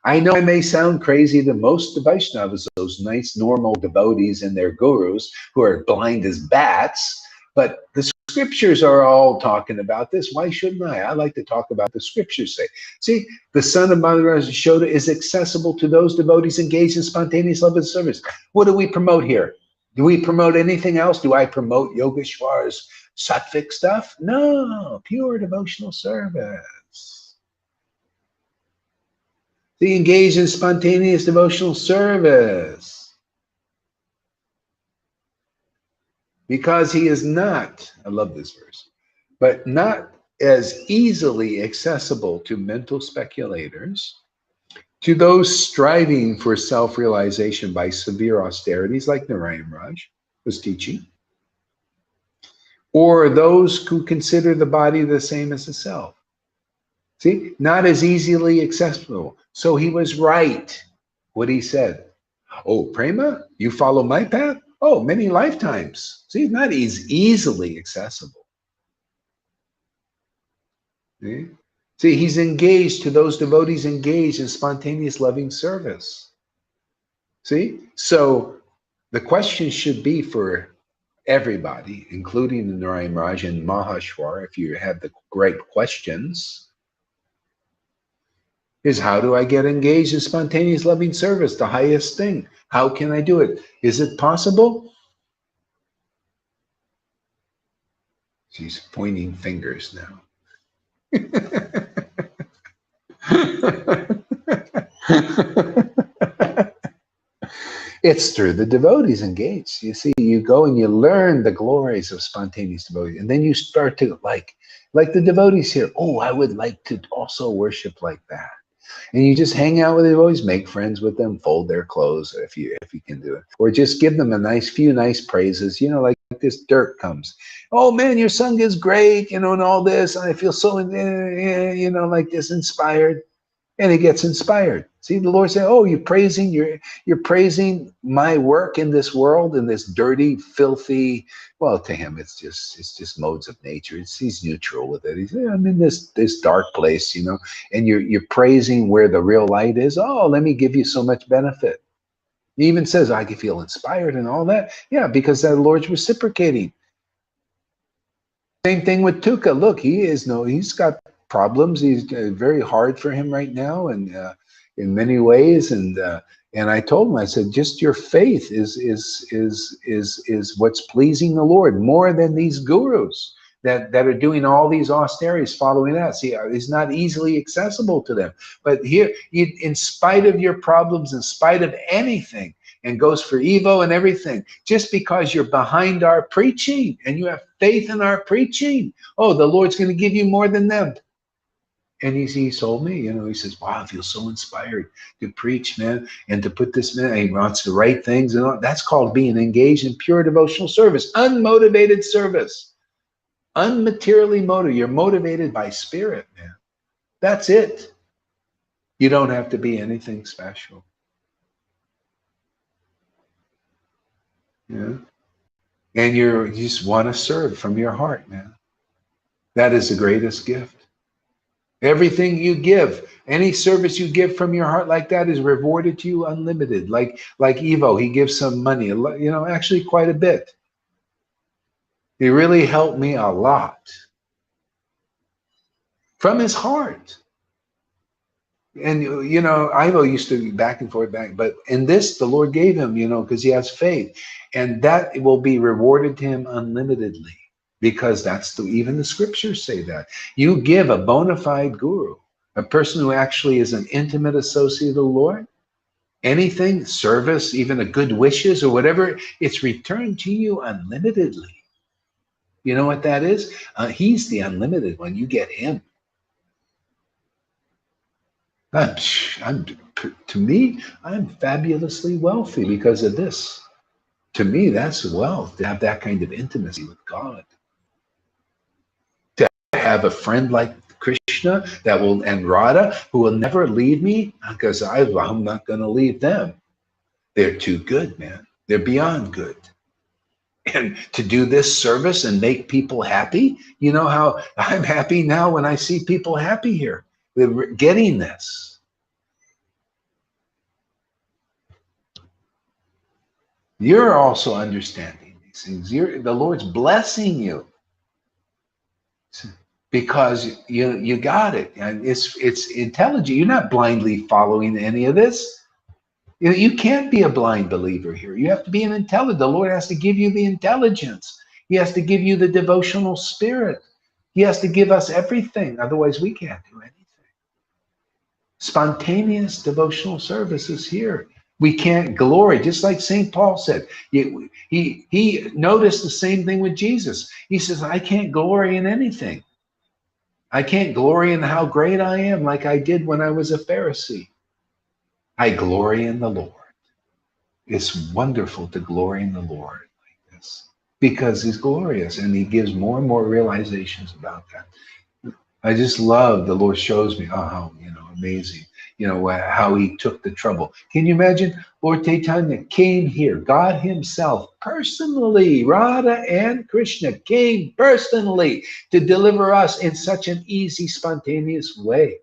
I know I may sound crazy to most Vaishnavas, those nice, normal devotees and their gurus who are blind as bats, but the scriptures are all talking about this. Why shouldn't I? I like to talk about the scriptures say. See, the son of Mother Yashoda is accessible to those devotees engaged in spontaneous love and service. What do we promote here? Do we promote anything else? Do I promote Yogeshwar's sattvic stuff? No, pure devotional service. They engage in spontaneous devotional service. Because he is not, I love this verse, but not as easily accessible to mental speculators, to those striving for self-realization by severe austerities like Narayan Raj was teaching, or those who consider the body the same as the self. See, not as easily accessible. So he was right what he said. Oh, Prema, you follow my path? Oh, many lifetimes. See, not easily accessible. See? See, he's engaged to those devotees engaged in spontaneous loving service. See? So the question should be for everybody, including the Narayan Raj and Mahashwar, if you have the great questions, is how do I get engaged in spontaneous loving service, the highest thing? How can I do it? Is it possible? She's pointing fingers now. It's through the devotees engaged. You see, you go and you learn the glories of spontaneous devotee, and then you start to like the devotees here. Oh, I would like to also worship like that. And you just hang out with the devotees, make friends with them, fold their clothes if you can do it, or just give them a few nice praises. You know, like this Dirk comes. Oh man, your song is great. You know, and all this. I feel so, you know, like this inspired. And he gets inspired. See, the Lord said, "Oh, you're praising my work in this world, in this dirty, filthy." Well, to him, it's just modes of nature. He's neutral with it. He's, yeah, I'm in this dark place, you know, and you're praising where the real light is. Oh, let me give you so much benefit. He even says, "I can feel inspired and all that." Yeah, because the Lord's reciprocating. Same thing with Tuka. Look, he's got problems. He's very hard for him right now, and in many ways. And I told him, I said, just your faith is what's pleasing the Lord more than these gurus that are doing all these austerities, following that. See, it's not easily accessible to them. But here, in spite of your problems, in spite of anything, and goes for Evo and everything, just because you're behind our preaching and you have faith in our preaching. Oh, the Lord's going to give you more than them. And he told me, you know, he says, wow, I feel so inspired to preach, man, and to put this man, he wants to write things. And all. That's called being engaged in pure devotional service, unmotivated service, unmaterially motivated. You're motivated by spirit, man. That's it. You don't have to be anything special. Yeah. And you just want to serve from your heart, man. That is the greatest gift. Everything you give, any service you give from your heart like that is rewarded to you unlimited. Like Evo, he gives some money, you know, actually quite a bit. He really helped me a lot from his heart. And, you know, Ivo used to be back and forth, but in this, the Lord gave him, you know, because he has faith. And that will be rewarded to him unlimitedly, because even the scriptures say that. You give a bona fide guru, a person who actually is an intimate associate of the Lord, anything, service, even a good wishes or whatever, it's returned to you unlimitedly. You know what that is? He's the unlimited one. You get him. To me, I'm fabulously wealthy because of this. To me, that's wealth, to have that kind of intimacy with God. To have a friend like Krishna and Radha who will never leave me, because I'm not going to leave them. They're too good, man. They're beyond good. And to do this service and make people happy, you know how I'm happy now when I see people happy here. They're getting this. You're also understanding these things. The Lord's blessing you because you got it, and it's intelligent. You're not blindly following any of this. You can't be a blind believer here. You have to be an intelligent. The Lord has to give you the intelligence. He has to give you the devotional spirit. He has to give us everything. Otherwise, we can't do anything. Spontaneous devotional service is here. We can't glory, just like St. Paul said. He noticed the same thing with Jesus. He says, I can't glory in anything. I can't glory in how great I am like I did when I was a Pharisee. I glory in the Lord. It's wonderful to glory in the Lord like this because he's glorious and he gives more and more realizations about that. I just love the Lord shows me, oh, how, amazing, how he took the trouble. Can you imagine? Lord Caitanya came here, God himself personally, Radha and Krishna came personally to deliver us in such an easy, spontaneous way.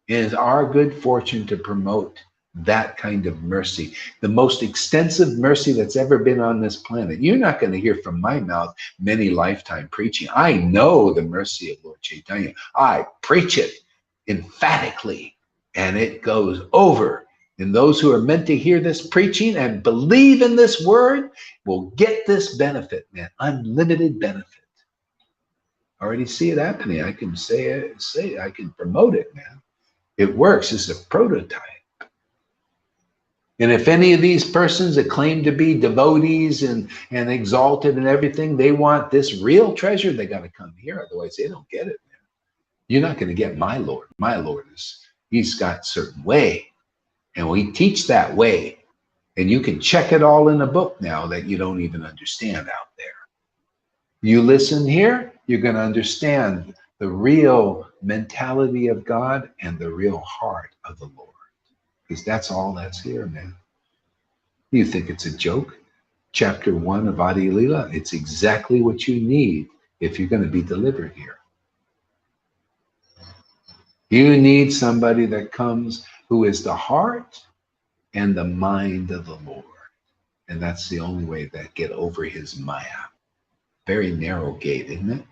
It is our good fortune to promote that kind of mercy, the most extensive mercy that's ever been on this planet. You're not going to hear from my mouth many lifetime preaching. I know the mercy of Lord Caitanya. I preach it emphatically, and it goes over. And those who are meant to hear this preaching and believe in this word will get this benefit, man, unlimited benefit. I already see it happening. I can say it, I can promote it, man. It works. It's a prototype. And if any of these persons that claim to be devotees and exalted and everything, they want this real treasure, they got to come here. Otherwise, they don't get it, man. You're not going to get my Lord. My Lord he's got a certain way. And we teach that way. And you can check it all in a book now that you don't even understand out there. You listen here, you're going to understand the real mentality of God and the real heart of the Lord. Because that's all that's here, man. You think it's a joke? Chapter 1 of Adi Leela, it's exactly what you need if you're going to be delivered here. You need somebody that comes who is the heart and the mind of the Lord. And that's the only way that get over his Maya. Very narrow gate, isn't it?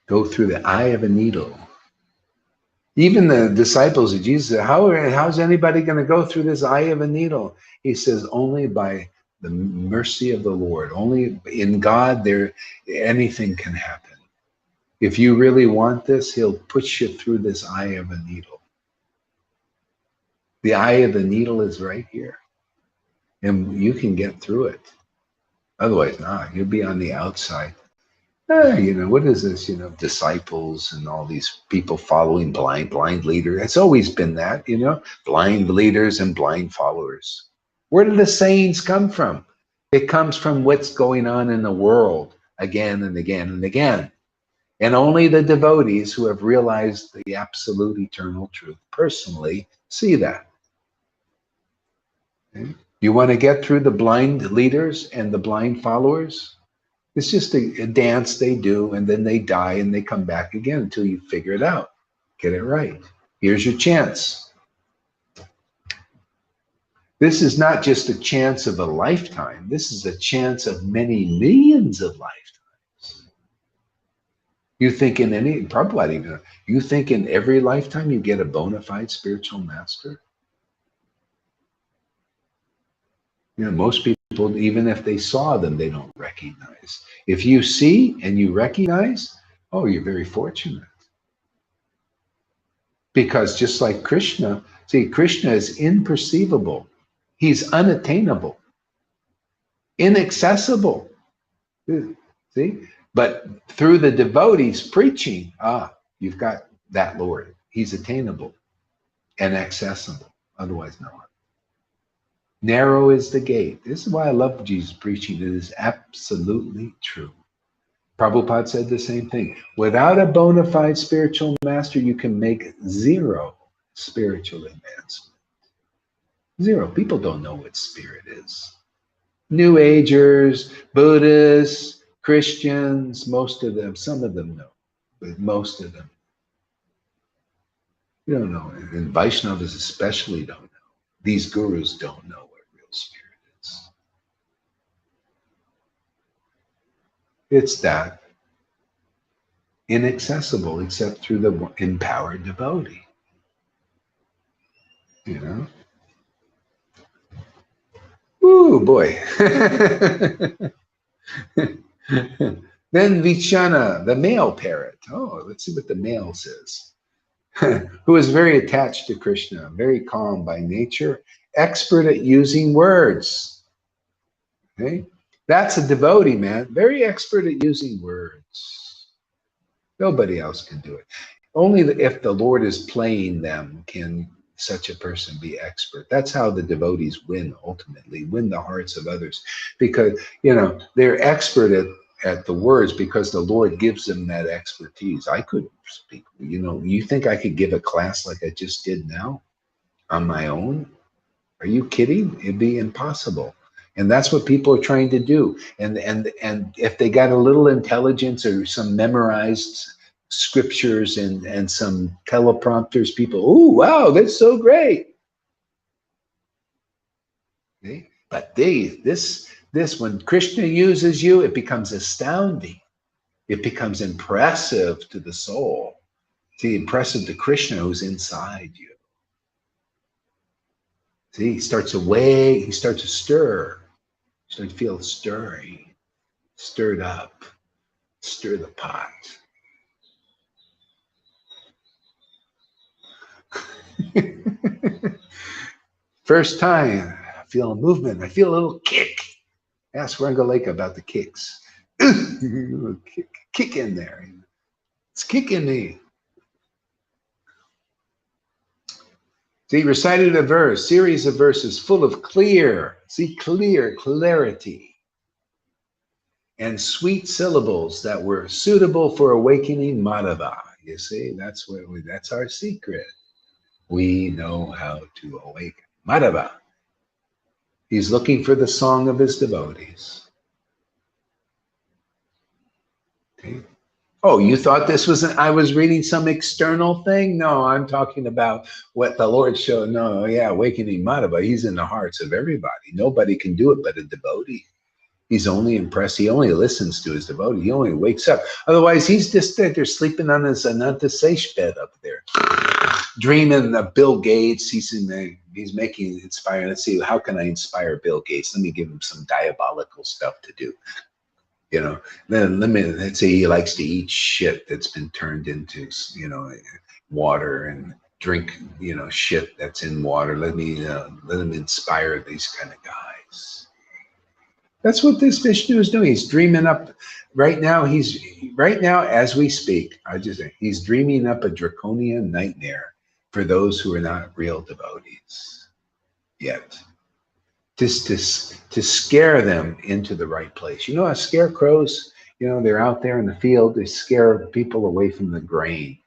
Go through the eye of a needle. Even the disciples of Jesus said, how's anybody going to go through this eye of a needle? He says, only by the mercy of the Lord. Only in God, anything can happen. If you really want this, he'll put you through this eye of a needle. The eye of the needle is right here. And you can get through it. Otherwise, not. You'll be on the outside. What is this? Disciples and all these people following blind leaders. It's always been that, blind leaders and blind followers. Where do the sayings come from? It comes from what's going on in the world again and again and again. And only the devotees who have realized the absolute eternal truth personally see that. Okay? You want to get through the blind leaders and the blind followers? It's just a dance they do, and then they die and they come back again until you figure it out. Get it right. Here's your chance. This is not just a chance of a lifetime. This is a chance of many millions of lifetimes. You think in you think in every lifetime you get a bona fide spiritual master? Most people, even if they saw them, they don't recognize. If you see and you recognize, oh, you're very fortunate. Because just like Krishna, see, Krishna is imperceivable. He's unattainable, inaccessible. See? But through the devotees preaching, you've got that Lord. He's attainable and accessible. Otherwise, not. Narrow is the gate. This is why I love Jesus preaching. It is absolutely true. Prabhupada said the same thing. Without a bona fide spiritual master, you can make zero spiritual advancement. Zero. People don't know what spirit is. New Agers, Buddhists, Christians, most of them, some of them know, but most of them, you don't know. And Vaishnavas especially don't know. These gurus don't know what real spirit is. It's that inaccessible except through the empowered devotee. Ooh, boy. Then Vichana, the male parrot. Oh, let's see what the male says. Who is very attached to Krishna, very calm by nature, expert at using words. Okay? That's a devotee, man. Very expert at using words. Nobody else can do it. Only if the Lord is playing them can such a person be expert. That's how the devotees win, ultimately, win the hearts of others. Because, they're expert at the words because the Lord gives them that expertise. I couldn't speak. You think I could give a class like I just did now on my own? Are you kidding? It'd be impossible. And that's what people are trying to do. And if they got a little intelligence or some memorized scriptures and some teleprompters, people, oh wow, that's so great. Okay? But this when Krishna uses you, it becomes astounding. It becomes impressive to the soul. See, impressive to Krishna who's inside you. See, he starts to stir. You start to feel stirring, stirred up, stir the pot. First time, I feel a movement. I feel a little kick. Ask Rangaleka about the kicks. kick in there. It's kicking me. So he recited a verse, series of verses full of clarity, and sweet syllables that were suitable for awakening Madhava. You see, that's our secret. We know how to awaken Madhava. He's looking for the song of his devotees. Okay. Oh, you thought this was I was reading some external thing? No, I'm talking about what the Lord showed. No, yeah, awakening Madhava. He's in the hearts of everybody. Nobody can do it but a devotee. He's only impressed. He only listens to his devotee. He only wakes up. Otherwise, he's just there sleeping on his Ananta Sesh bed up there, dreaming of Bill Gates. He's making inspiring. Let's see, how can I inspire Bill Gates? Let me give him some diabolical stuff to do. Then let's say he likes to eat shit that's been turned into, water, and drink, shit that's in water. Let him inspire these kind of guys. That's what this Vishnu is doing. He's dreaming up right now. As we speak, he's dreaming up a draconian nightmare for those who are not real devotees yet. Just to scare them into the right place. Scarecrows, they're out there in the field. They scare people away from the grain.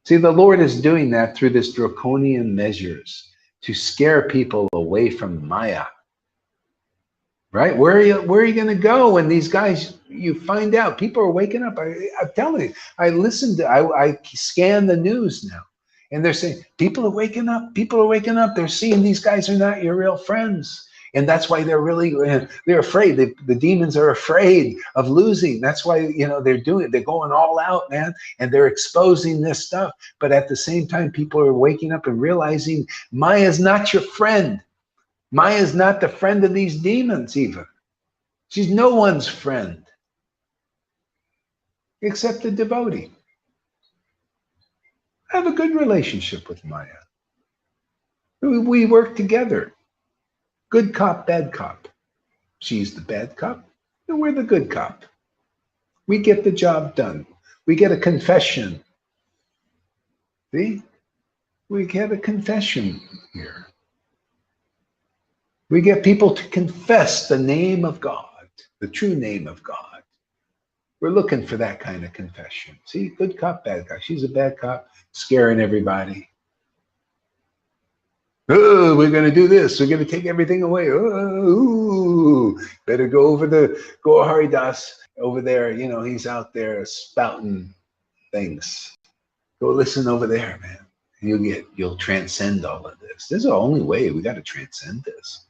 See, the Lord is doing that through this draconian measures to scare people away from Maya. Right? Where are you going to go when these guys, you find out people are waking up? I'm telling you, I scan the news now, and they're saying people are waking up. People are waking up. They're seeing these guys are not your real friends, and that's why they're afraid. The demons are afraid of losing. That's why they're going all out, man, and they're exposing this stuff. But at the same time, people are waking up and realizing Maya's not your friend. Maya is not the friend of these demons even. She's no one's friend except the devotee. I have a good relationship with Maya. We work together. Good cop, bad cop. She's the bad cop, and we're the good cop. We get the job done. We get a confession. See? We get a confession here. We get people to confess the name of God, the true name of God. We're looking for that kind of confession. See, good cop, bad cop. She's a bad cop, scaring everybody. Oh, we're going to do this. We're going to take everything away. Oh, better go Haridas over there. He's out there spouting things. Go listen over there, man. You'll transcend all of this. This is the only way. We got to transcend this.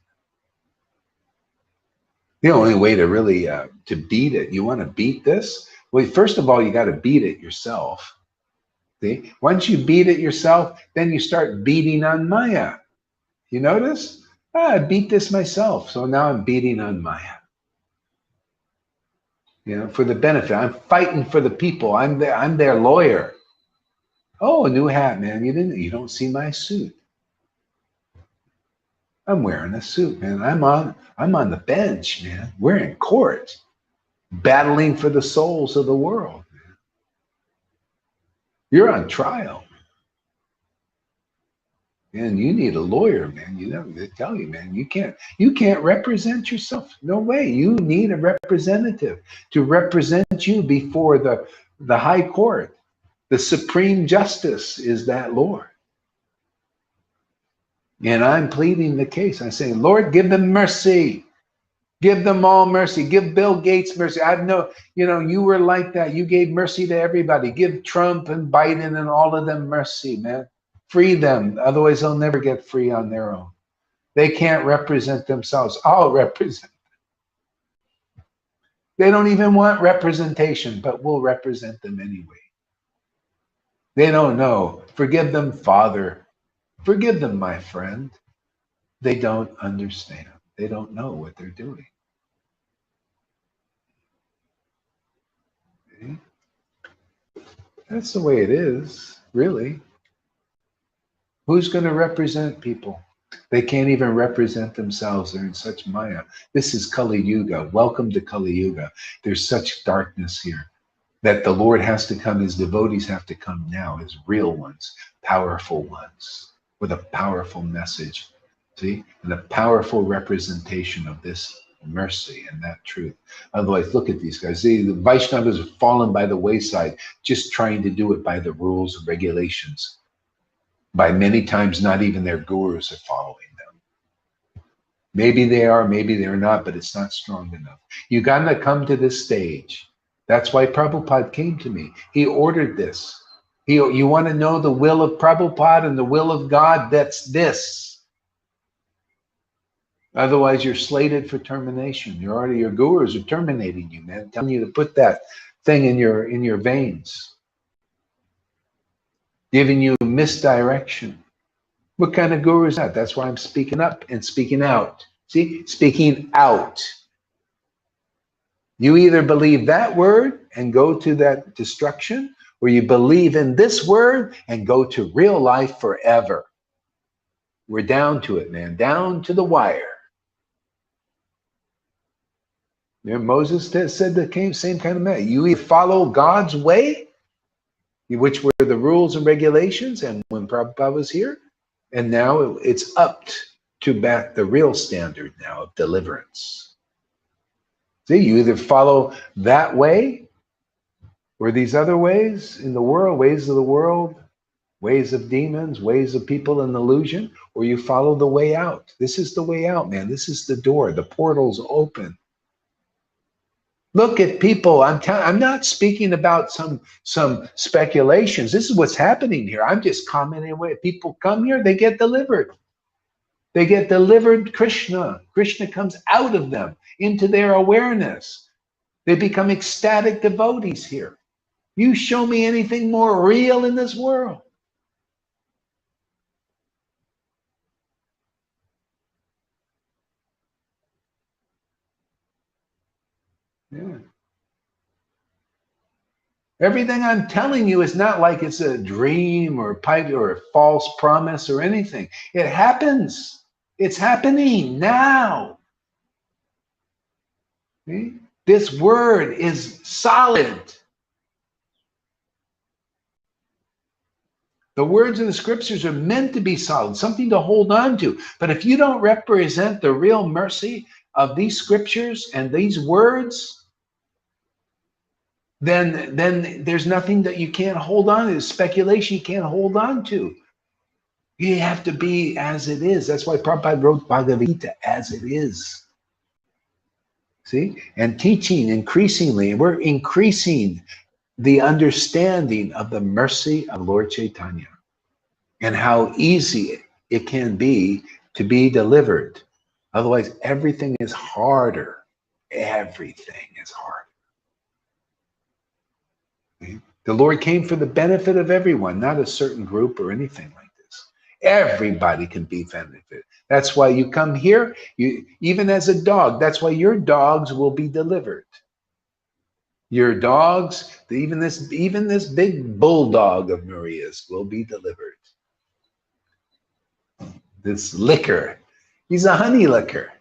The only way to really to beat it, you want to beat this? Well, first of all, you got to beat it yourself. See? Once you beat it yourself, then you start beating on Maya. You notice? I beat this myself, so now I'm beating on Maya. For the benefit. I'm fighting for the people. I'm their lawyer. Oh, a new hat, man. You don't see my suit. I'm wearing a suit, man. I'm on the bench, man. We're in court, battling for the souls of the world, man. You're on trial. And you need a lawyer, man. You know, they tell you, man, you can't represent yourself. No way. You need a representative to represent you before the high court. The supreme justice is that Lord. And I'm pleading the case. I'm saying, Lord, give them mercy. Give them all mercy. Give Bill Gates mercy. I know, you were like that. You gave mercy to everybody. Give Trump and Biden and all of them mercy, man. Free them. Otherwise, they'll never get free on their own. They can't represent themselves. I'll represent. They don't even want representation, but we'll represent them anyway. They don't know. Forgive them, Father. Forgive them, my friend. They don't understand. They don't know what they're doing. Okay? That's the way it is, really. Who's going to represent people? They can't even represent themselves. They're in such Maya. This is Kali Yuga. Welcome to Kali Yuga. There's such darkness here that the Lord has to come. His devotees have to come now as real ones, powerful ones, with a powerful message. See? And a powerful representation of this mercy and that truth. Otherwise, look at these guys. The Vaishnavas have fallen by the wayside, just trying to do it by the rules and regulations. By many times, not even their gurus are following them. Maybe they are, maybe they're not, but it's not strong enough. You got to come to this stage. That's why Prabhupada came to me. He ordered this. You want to know the will of Prabhupada and the will of God? That's this. Otherwise, you're slated for termination. Your gurus are terminating you, man, telling you to put that thing in your veins, giving you misdirection. What kind of guru is that? That's why I'm speaking up and speaking out. See, speaking out. You either believe that word and go to that destruction, or you believe in this word and go to real life forever. We're down to it, man, down to the wire. Moses said the same kind of matter. You either follow God's way, which were the rules and regulations, and when Prabhupada was here, and now it's upped to back the real standard now of deliverance. See, you either follow that way or these other ways in the world, ways of the world, ways of demons, ways of people in illusion, or you follow the way out. This is the way out, man. This is the door. The portal's open. Look at people. I'm not speaking about some speculations. This is what's happening here. I'm just commenting away. People come here, they get delivered. They get delivered Krishna. Krishna comes out of them into their awareness. They become ecstatic devotees here. You show me anything more real in this world. Yeah. Everything I'm telling you is not like it's a dream or a false promise or anything. It happens. It's happening now. See? This word is solid. The words of the scriptures are meant to be solid, something to hold on to. But if you don't represent the real mercy of these scriptures and these words, then there's nothing that you can't hold on to. There's speculation you can't hold on to. You have to be as it is. That's why Prabhupada wrote Bhagavad Gita as it is. See? And teaching increasingly, we're increasing the understanding of the mercy of Lord Caitanya and how easy it can be to be delivered. Otherwise, everything is harder. Everything is harder. The Lord came for the benefit of everyone, not a certain group or anything like this. Everybody can be benefited. That's why you come here, even as a dog, that's why your dogs will be delivered. Your dogs, even this big bulldog of Maria's will be delivered. This licker, he's a honey licker.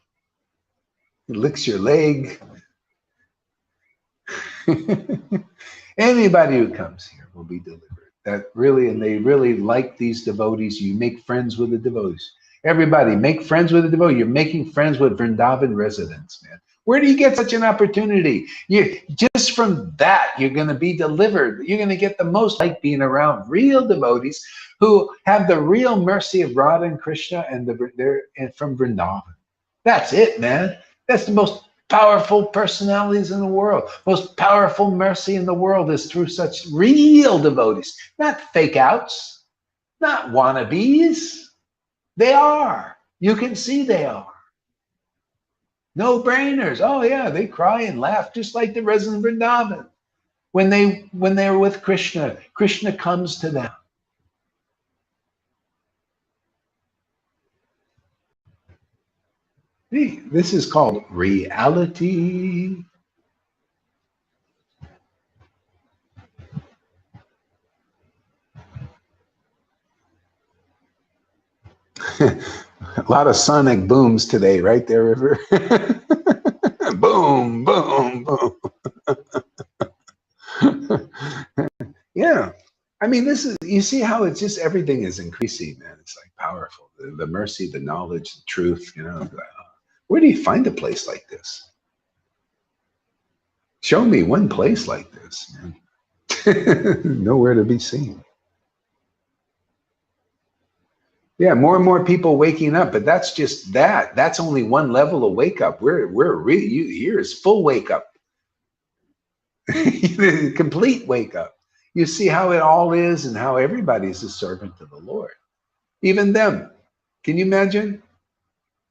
He licks your leg. Anybody who comes here will be delivered. that really, and they really like these devotees. You make friends with the devotees. Everybody, make friends with the devotee. You're making friends with Vrindavan residents, man. Where do you get such an opportunity? Just from that, you're going to be delivered. You're going to get the most like being around real devotees who have the real mercy of Radha and Krishna and from Vrindavan. That's it, man. That's the most powerful personalities in the world. Most powerful mercy in the world is through such real devotees, not fake outs, not wannabes. They are. You can see they are. No brainers. Oh yeah, they cry and laugh just like the resident of Vrindavan. When they're with Krishna, Krishna comes to them. See, this is called reality. A lot of sonic booms today, right there, River? Boom, boom, boom. Yeah. I mean, this is, you see how it's just everything is increasing, man. It's like powerful. The mercy, the knowledge, the truth, you know. Where do you find a place like this? Show me one place like this, man. Nowhere to be seen. Yeah, more and more people waking up, but that's just that. That's only one level of wake up. We're really, here is full wake up, complete wake up. You see how it all is, and how everybody's a servant of the Lord, even them. Can you imagine?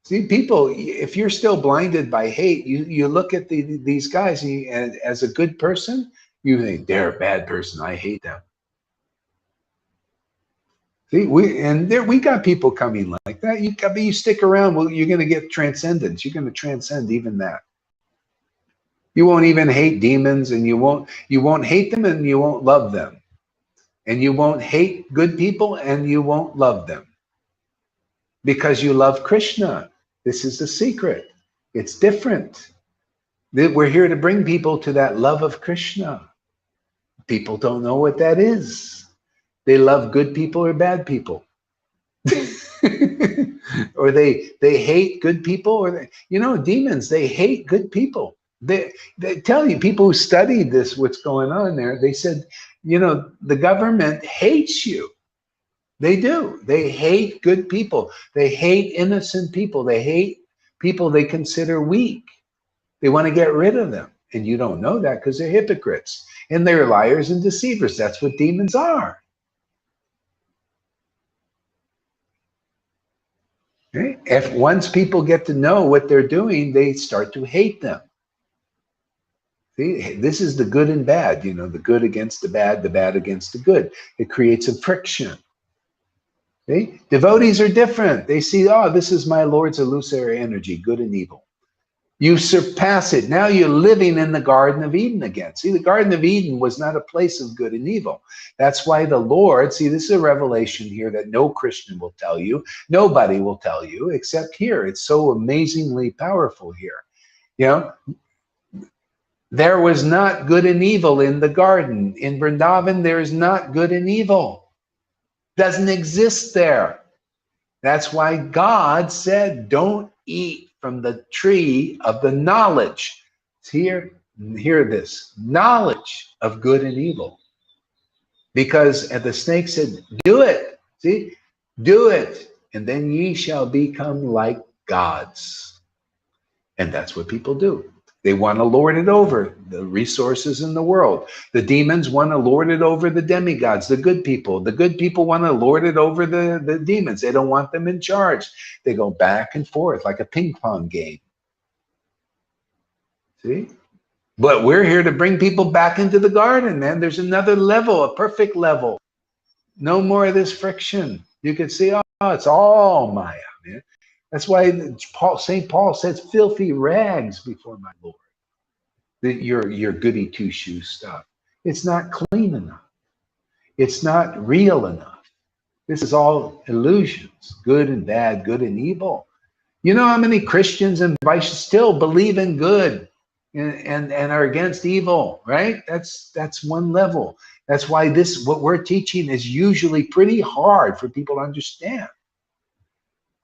See, people, if you're still blinded by hate, you look at these guys, and as a good person, you think they're a bad person. I hate them. See, we got people coming like that. You stick around, well, you're going to get transcendence. You're going to transcend even that. You won't even hate demons, and you won't hate them, and you won't love them, and you won't hate good people, and you won't love them, because you love Krishna. This is the secret. It's different. We're here to bring people to that love of Krishna. People don't know what that is. They love good people or bad people. Or they hate good people, or demons, they hate good people. They tell you, people who studied this, what's going on there, they said, the government hates you. They do. They hate good people. They hate innocent people. They hate people they consider weak. They want to get rid of them. And you don't know that because they're hypocrites and they're liars and deceivers. That's what demons are. Okay? If once people get to know what they're doing, they start to hate them. See, this is the good and bad, the good against the bad against the good. It creates a friction. See? Devotees are different. They see, oh, this is my Lord's illusory energy, good and evil. You surpass it. Now you're living in the Garden of Eden again. See, the Garden of Eden was not a place of good and evil. That's why the Lord, see, this is a revelation here that no Christian will tell you. Nobody will tell you except here. It's so amazingly powerful here. There was not good and evil in the garden. In Vrindavan, there is not good and evil. Doesn't exist there. That's why God said, don't eat from the tree of the knowledge. Hear this, knowledge of good and evil. Because the snake said, do it. See, do it. And then ye shall become like gods. And that's what people do. They want to lord it over the resources in the world. The demons want to lord it over the demigods, the good people. The good people want to lord it over the demons. They don't want them in charge. They go back and forth like a ping pong game. See? But we're here to bring people back into the garden, man. There's another level, a perfect level. No more of this friction. You can see, oh, it's all Maya, man. That's why St. Paul says, filthy rags before my Lord. Your goody two-shoes stuff. It's not clean enough. It's not real enough. This is all illusions, good and bad, good and evil. You know how many Christians and Vaishnavas still believe in good and are against evil, right? That's one level. That's why what we're teaching is usually pretty hard for people to understand.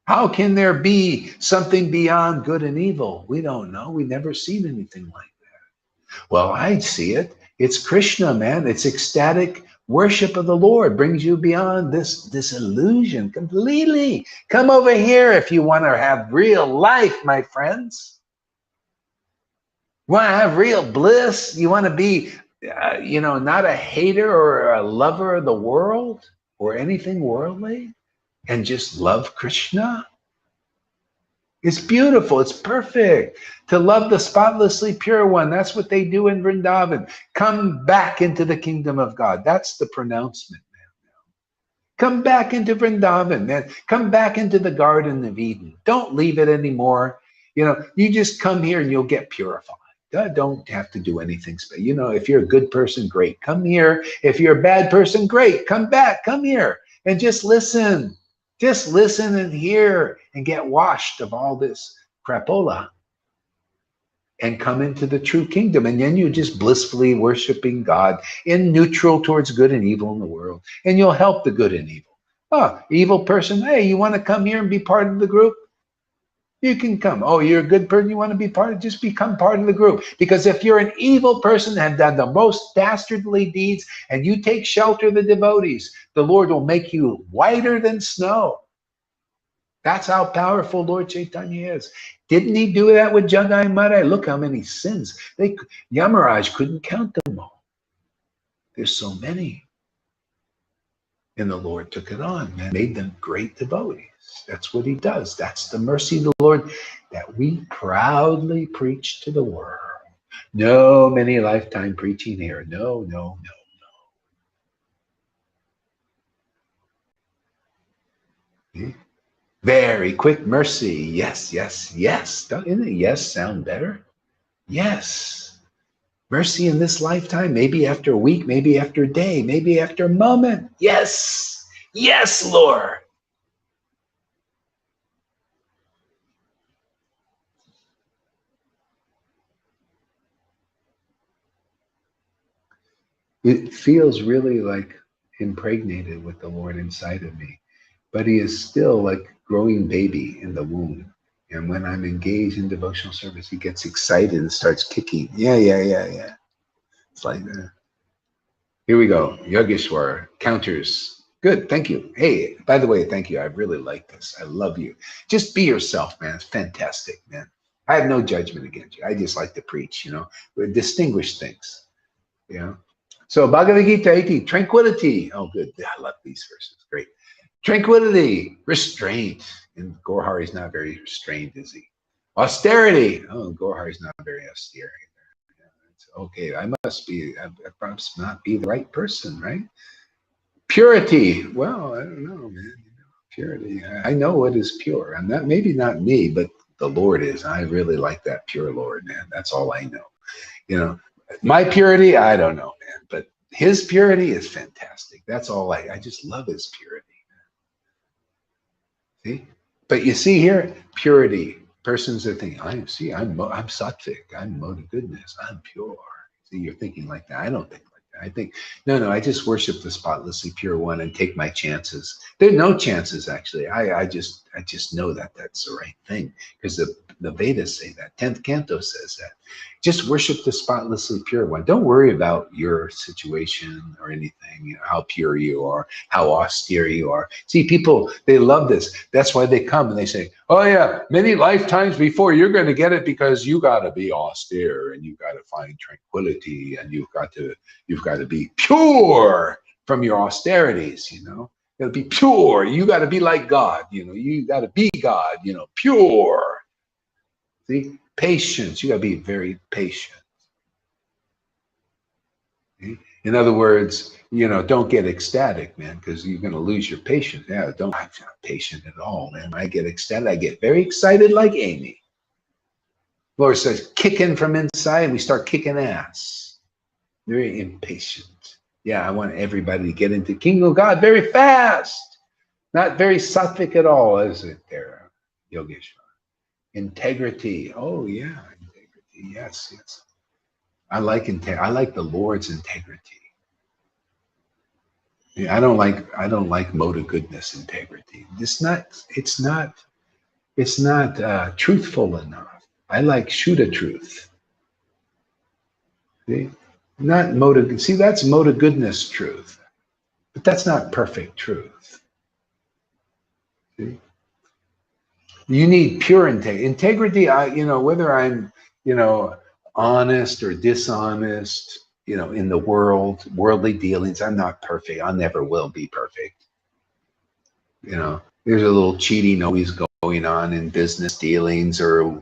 How can there be something beyond good and evil? We don't know. We've never seen anything like that. Well, I see it. It's Krishna, man. It's ecstatic worship of the Lord. Brings you beyond this illusion completely. Come over here if you want to have real life, my friends. You want to have real bliss? You want to be, not a hater or a lover of the world or anything worldly and just love Krishna? It's beautiful. It's perfect. To love the spotlessly pure one. That's what they do in Vrindavan. Come back into the kingdom of God. That's the pronouncement, man. Come back into Vrindavan, man. Come back into the Garden of Eden. Don't leave it anymore. You just come here and you'll get purified. Don't have to do anything special. If you're a good person, great. Come here. If you're a bad person, great. Come back. Come here and just listen. Just listen and hear and get washed of all this crapola and come into the true kingdom. And then you're just blissfully worshiping God in neutral towards good and evil in the world. And you'll help the good and evil. Oh, evil person, hey, you want to come here and be part of the group? You can come. Oh, you're a good person, you want to be part of, just become part of the group. Because if you're an evil person and have done the most dastardly deeds and you take shelter of the devotees, the Lord will make you whiter than snow. That's how powerful Lord Caitanya is. Didn't he do that with Jagai Madai? Look how many sins. Yamaraj couldn't count them all. There's so many. And the Lord took it on and made them great devotees. That's what he does. That's the mercy of the Lord that we proudly preach to the world. No many lifetime preaching here. No, no, no. Very quick mercy. Yes, yes, yes. Doesn't yes sound better? Yes. Mercy in this lifetime, maybe after a week, maybe after a day, maybe after a moment. Yes. Yes, Lord. It feels really like impregnated with the Lord inside of me, but he is still like growing baby in the womb. And when I'm engaged in devotional service, he gets excited and starts kicking. Yeah, yeah, yeah, yeah. It's like that. Here we go. Yogeshwar counters. Good. Thank you. Hey, by the way, thank you. I really like this. I love you. Just be yourself, man. It's fantastic, man. I have no judgment against you. I just like to preach, distinguish things, So Bhagavad Gita 80, tranquility. Oh, good. I love these verses. Great. Tranquility, restraint. And Gorhar is not very restrained, is he? Austerity. Oh, Gorhar is not very austere. Okay, I must not be the right person, right? Purity. Well, I don't know, man. Purity. I know what is pure. I'm not, maybe not me, but the Lord is. I really like that pure Lord, man. That's all I know. My purity, I don't know, man. But his purity is fantastic. That's all I just love his purity. See? But you see here, purity. Persons are thinking, I'm sattvic, I'm mode of goodness, I'm pure. See, you're thinking like that. I don't think like that. I think, no, I just worship the spotlessly pure one and take my chances. There are no chances, actually. I just know that that's the right thing because the Vedas say that. 10th canto says that. Just worship the spotlessly pure one. Don't worry about your situation or anything, how pure you are, how austere you are. See, people, they love this. That's why they come and they say, oh yeah, many lifetimes before you're going to get it because you got to be austere and you got to find tranquility and you've got to be pure from your austerities, You got to be pure. You got to be like God, You got to be God, pure. See, patience. You got to be very patient. See? In other words, don't get ecstatic, man, because you're going to lose your patience. Yeah, I'm not patient at all, man. I get ecstatic. I get very excited like Amy. Lord says, kicking from inside, we start kicking ass. Very impatient. Yeah, I want everybody to get into Kingdom of God very fast. Not very sattvic at all, is it there, Yogeshwar? Integrity. Oh, yeah, integrity. Yes, yes. I like the Lord's integrity. Yeah, I don't like mode of goodness integrity. It's not truthful enough. I like shoot a truth. See? Not mode of, see, that's mode of goodness truth, but that's not perfect truth. See? You need pure integrity. Integrity, whether I'm, you know, honest or dishonest, in the worldly dealings, I'm not perfect. I never will be perfect. There's a little cheating always going on in business dealings or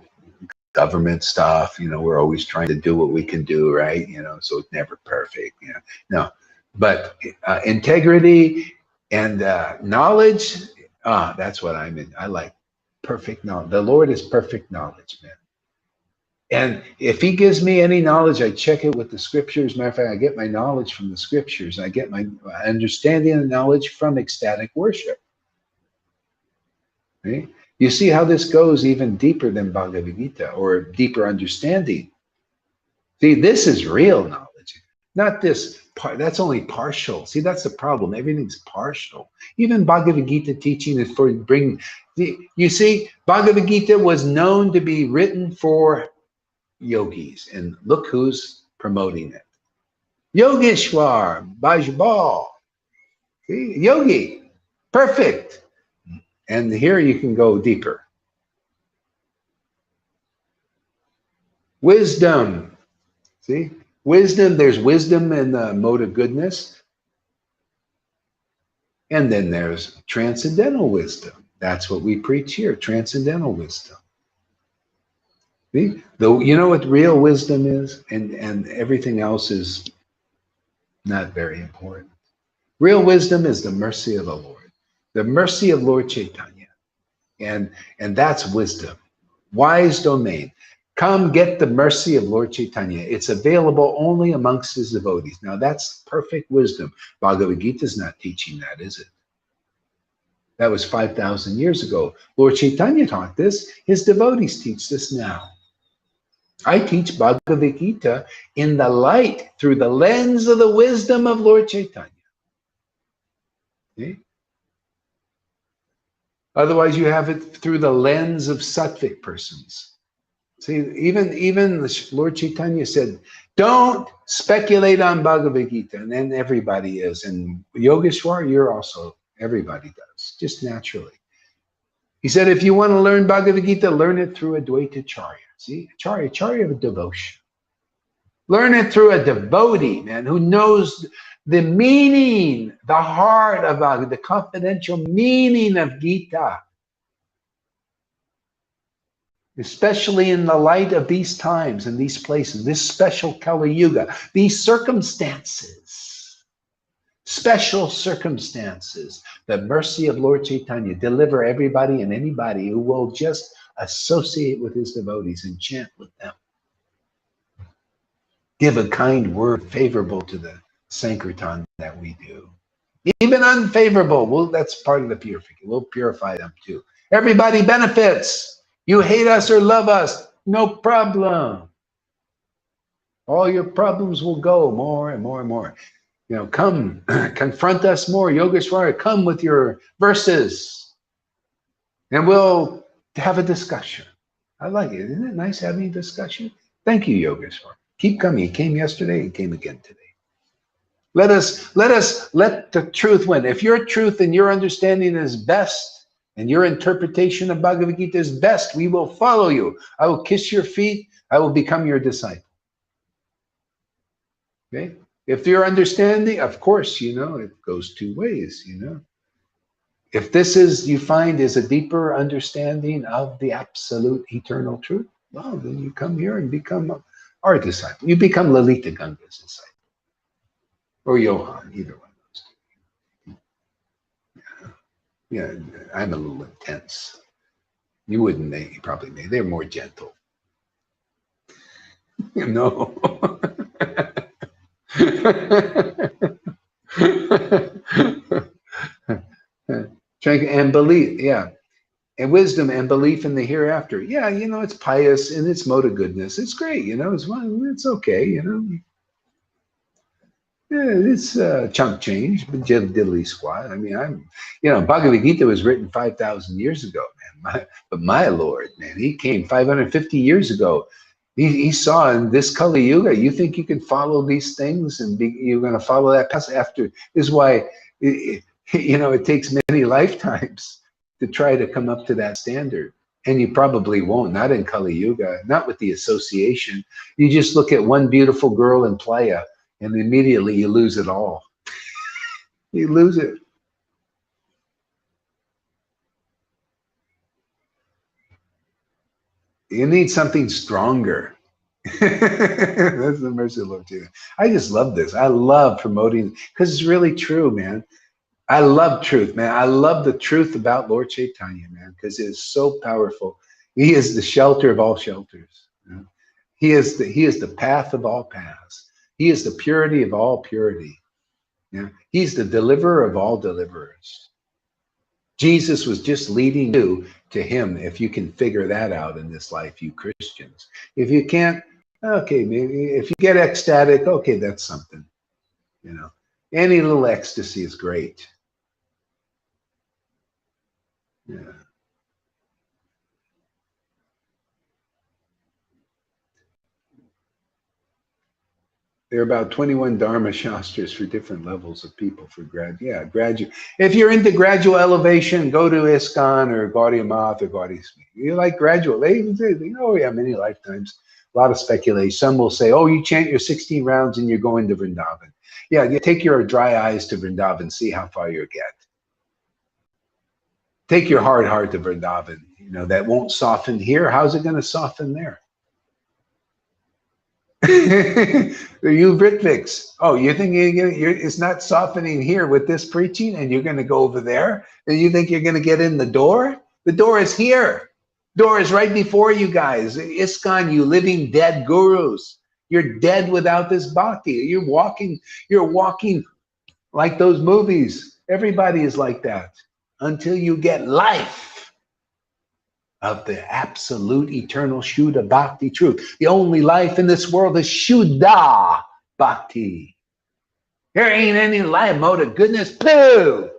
government stuff. We're always trying to do what we can do, right? So it's never perfect. No, but integrity and knowledge, that's what I'm in. I like perfect knowledge. The Lord is perfect knowledge, man. And if he gives me any knowledge, I check it with the scriptures. Matter of fact, I get my knowledge from the scriptures. I get my understanding and knowledge from ecstatic worship. Right? You see how this goes even deeper than Bhagavad Gita or deeper understanding. See, this is real knowledge, not this part. That's only partial. See, that's the problem. Everything's partial. Even Bhagavad Gita teaching is for bring. You see, Bhagavad Gita was known to be written for yogis, and look who's promoting it. Yogeshwar, Bhajbal. See, yogi, perfect. And here you can go deeper. Wisdom. See, wisdom, there's wisdom in the mode of goodness. And then there's transcendental wisdom. That's what we preach here, transcendental wisdom. See, though, you know what real wisdom is? And everything else is not very important. Real wisdom is the mercy of the Lord, the mercy of Lord Caitanya. And that's wisdom, wise domain. Come get the mercy of Lord Caitanya. It's available only amongst his devotees. Now that's perfect wisdom. Bhagavad Gita is not teaching that, is it? That was 5,000 years ago. Lord Caitanya taught this. His devotees teach this now. I teach Bhagavad Gita in the light, through the lens of the wisdom of Lord Caitanya. Okay? Otherwise, you have it through the lens of sattvic persons. See, even Lord Caitanya said, don't speculate on Bhagavad Gita. And then everybody is. And Yogeshwar, you're also, everybody does, just naturally. He said, if you want to learn Bhagavad Gita, learn it through Advaita Charya. See, Charya of devotion. Learn it through a devotee, man, who knows the meaning, the heart of Bhagavad, the confidential meaning of Gita. Especially in the light of these times and these places, this special Kali Yuga, these circumstances, special circumstances, the mercy of Lord Caitanya, deliver everybody and anybody who will just associate with his devotees and chant with them. Give a kind word favorable to the Sankirtan that we do. Even unfavorable, well, that's part of the purification. We'll purify them too. Everybody benefits. You hate us or love us, no problem. All your problems will go more and more and more. Come confront us more. Yogeshwara, come with your verses and we'll have a discussion. I like it. Isn't it nice having a discussion? Thank you, Yogeshwara. Keep coming. He came yesterday and came again today. Let the truth win. If your truth and your understanding is best, and your interpretation of Bhagavad Gita is best, we will follow you. I will kiss your feet. I will become your disciple. Okay? If your understanding, of course, it goes two ways, If this is, you find, is a deeper understanding of the absolute eternal truth, well, then you come here and become our disciple. You become Lalita Ganga's disciple. Or Johan, either one of those two. Yeah, I'm a little intense. You wouldn't make, you probably may. They're more gentle. And belief, yeah. And wisdom and belief in the hereafter. Yeah, it's pious and it's mode of goodness. It's great, it's okay, Yeah, it's chump change, but diddly squat. I mean, Bhagavad Gita was written 5,000 years ago, man. But my Lord, man, he came 550 years ago. He saw in this Kali Yuga, you think you can follow these things and you're going to follow that path after? This is why, it takes many lifetimes to try to come up to that standard. And you probably won't, not in Kali Yuga, not with the association. You just look at one beautiful girl in playa, and immediately you lose it all. You lose it. You need something stronger. That's the mercy of Lord Caitanya. I just love this. I love promoting because it's really true, man. I love truth, man. I love the truth about Lord Caitanya, man, because it is so powerful. He is the shelter of all shelters. He is the path of all paths. He is the purity of all purity. Yeah. He's the deliverer of all deliverers. Jesus was just leading you to him, if you can figure that out in this life, you Christians. If you can't, okay, maybe if you get ecstatic, okay, that's something. Any little ecstasy is great. Yeah. There are about 21 Dharma Shastras for different levels of people for graduate. If you're into gradual elevation, go to ISKCON or Gaudiya Math or Gaudiya Smith. You like gradual, they even say, oh yeah, many lifetimes. A lot of speculation. Some will say, oh, you chant your 16 rounds and you're going to Vrindavan. Yeah, you take your dry eyes to Vrindavan, see how far you get. Take your hard heart to Vrindavan. That won't soften here. How's it going to soften there? You Britviks. Oh, you think it's not softening here with this preaching and you're going to go over there? And you think you're going to get in the door? The door is here. Door is right before you guys. ISKCON, you living dead gurus. You're dead without this bhakti. You're walking like those movies. Everybody is like that until you get life of the absolute eternal Shuddha Bhakti truth. The only life in this world is Shuddha Bhakti. There ain't any life mode of goodness. Pooh!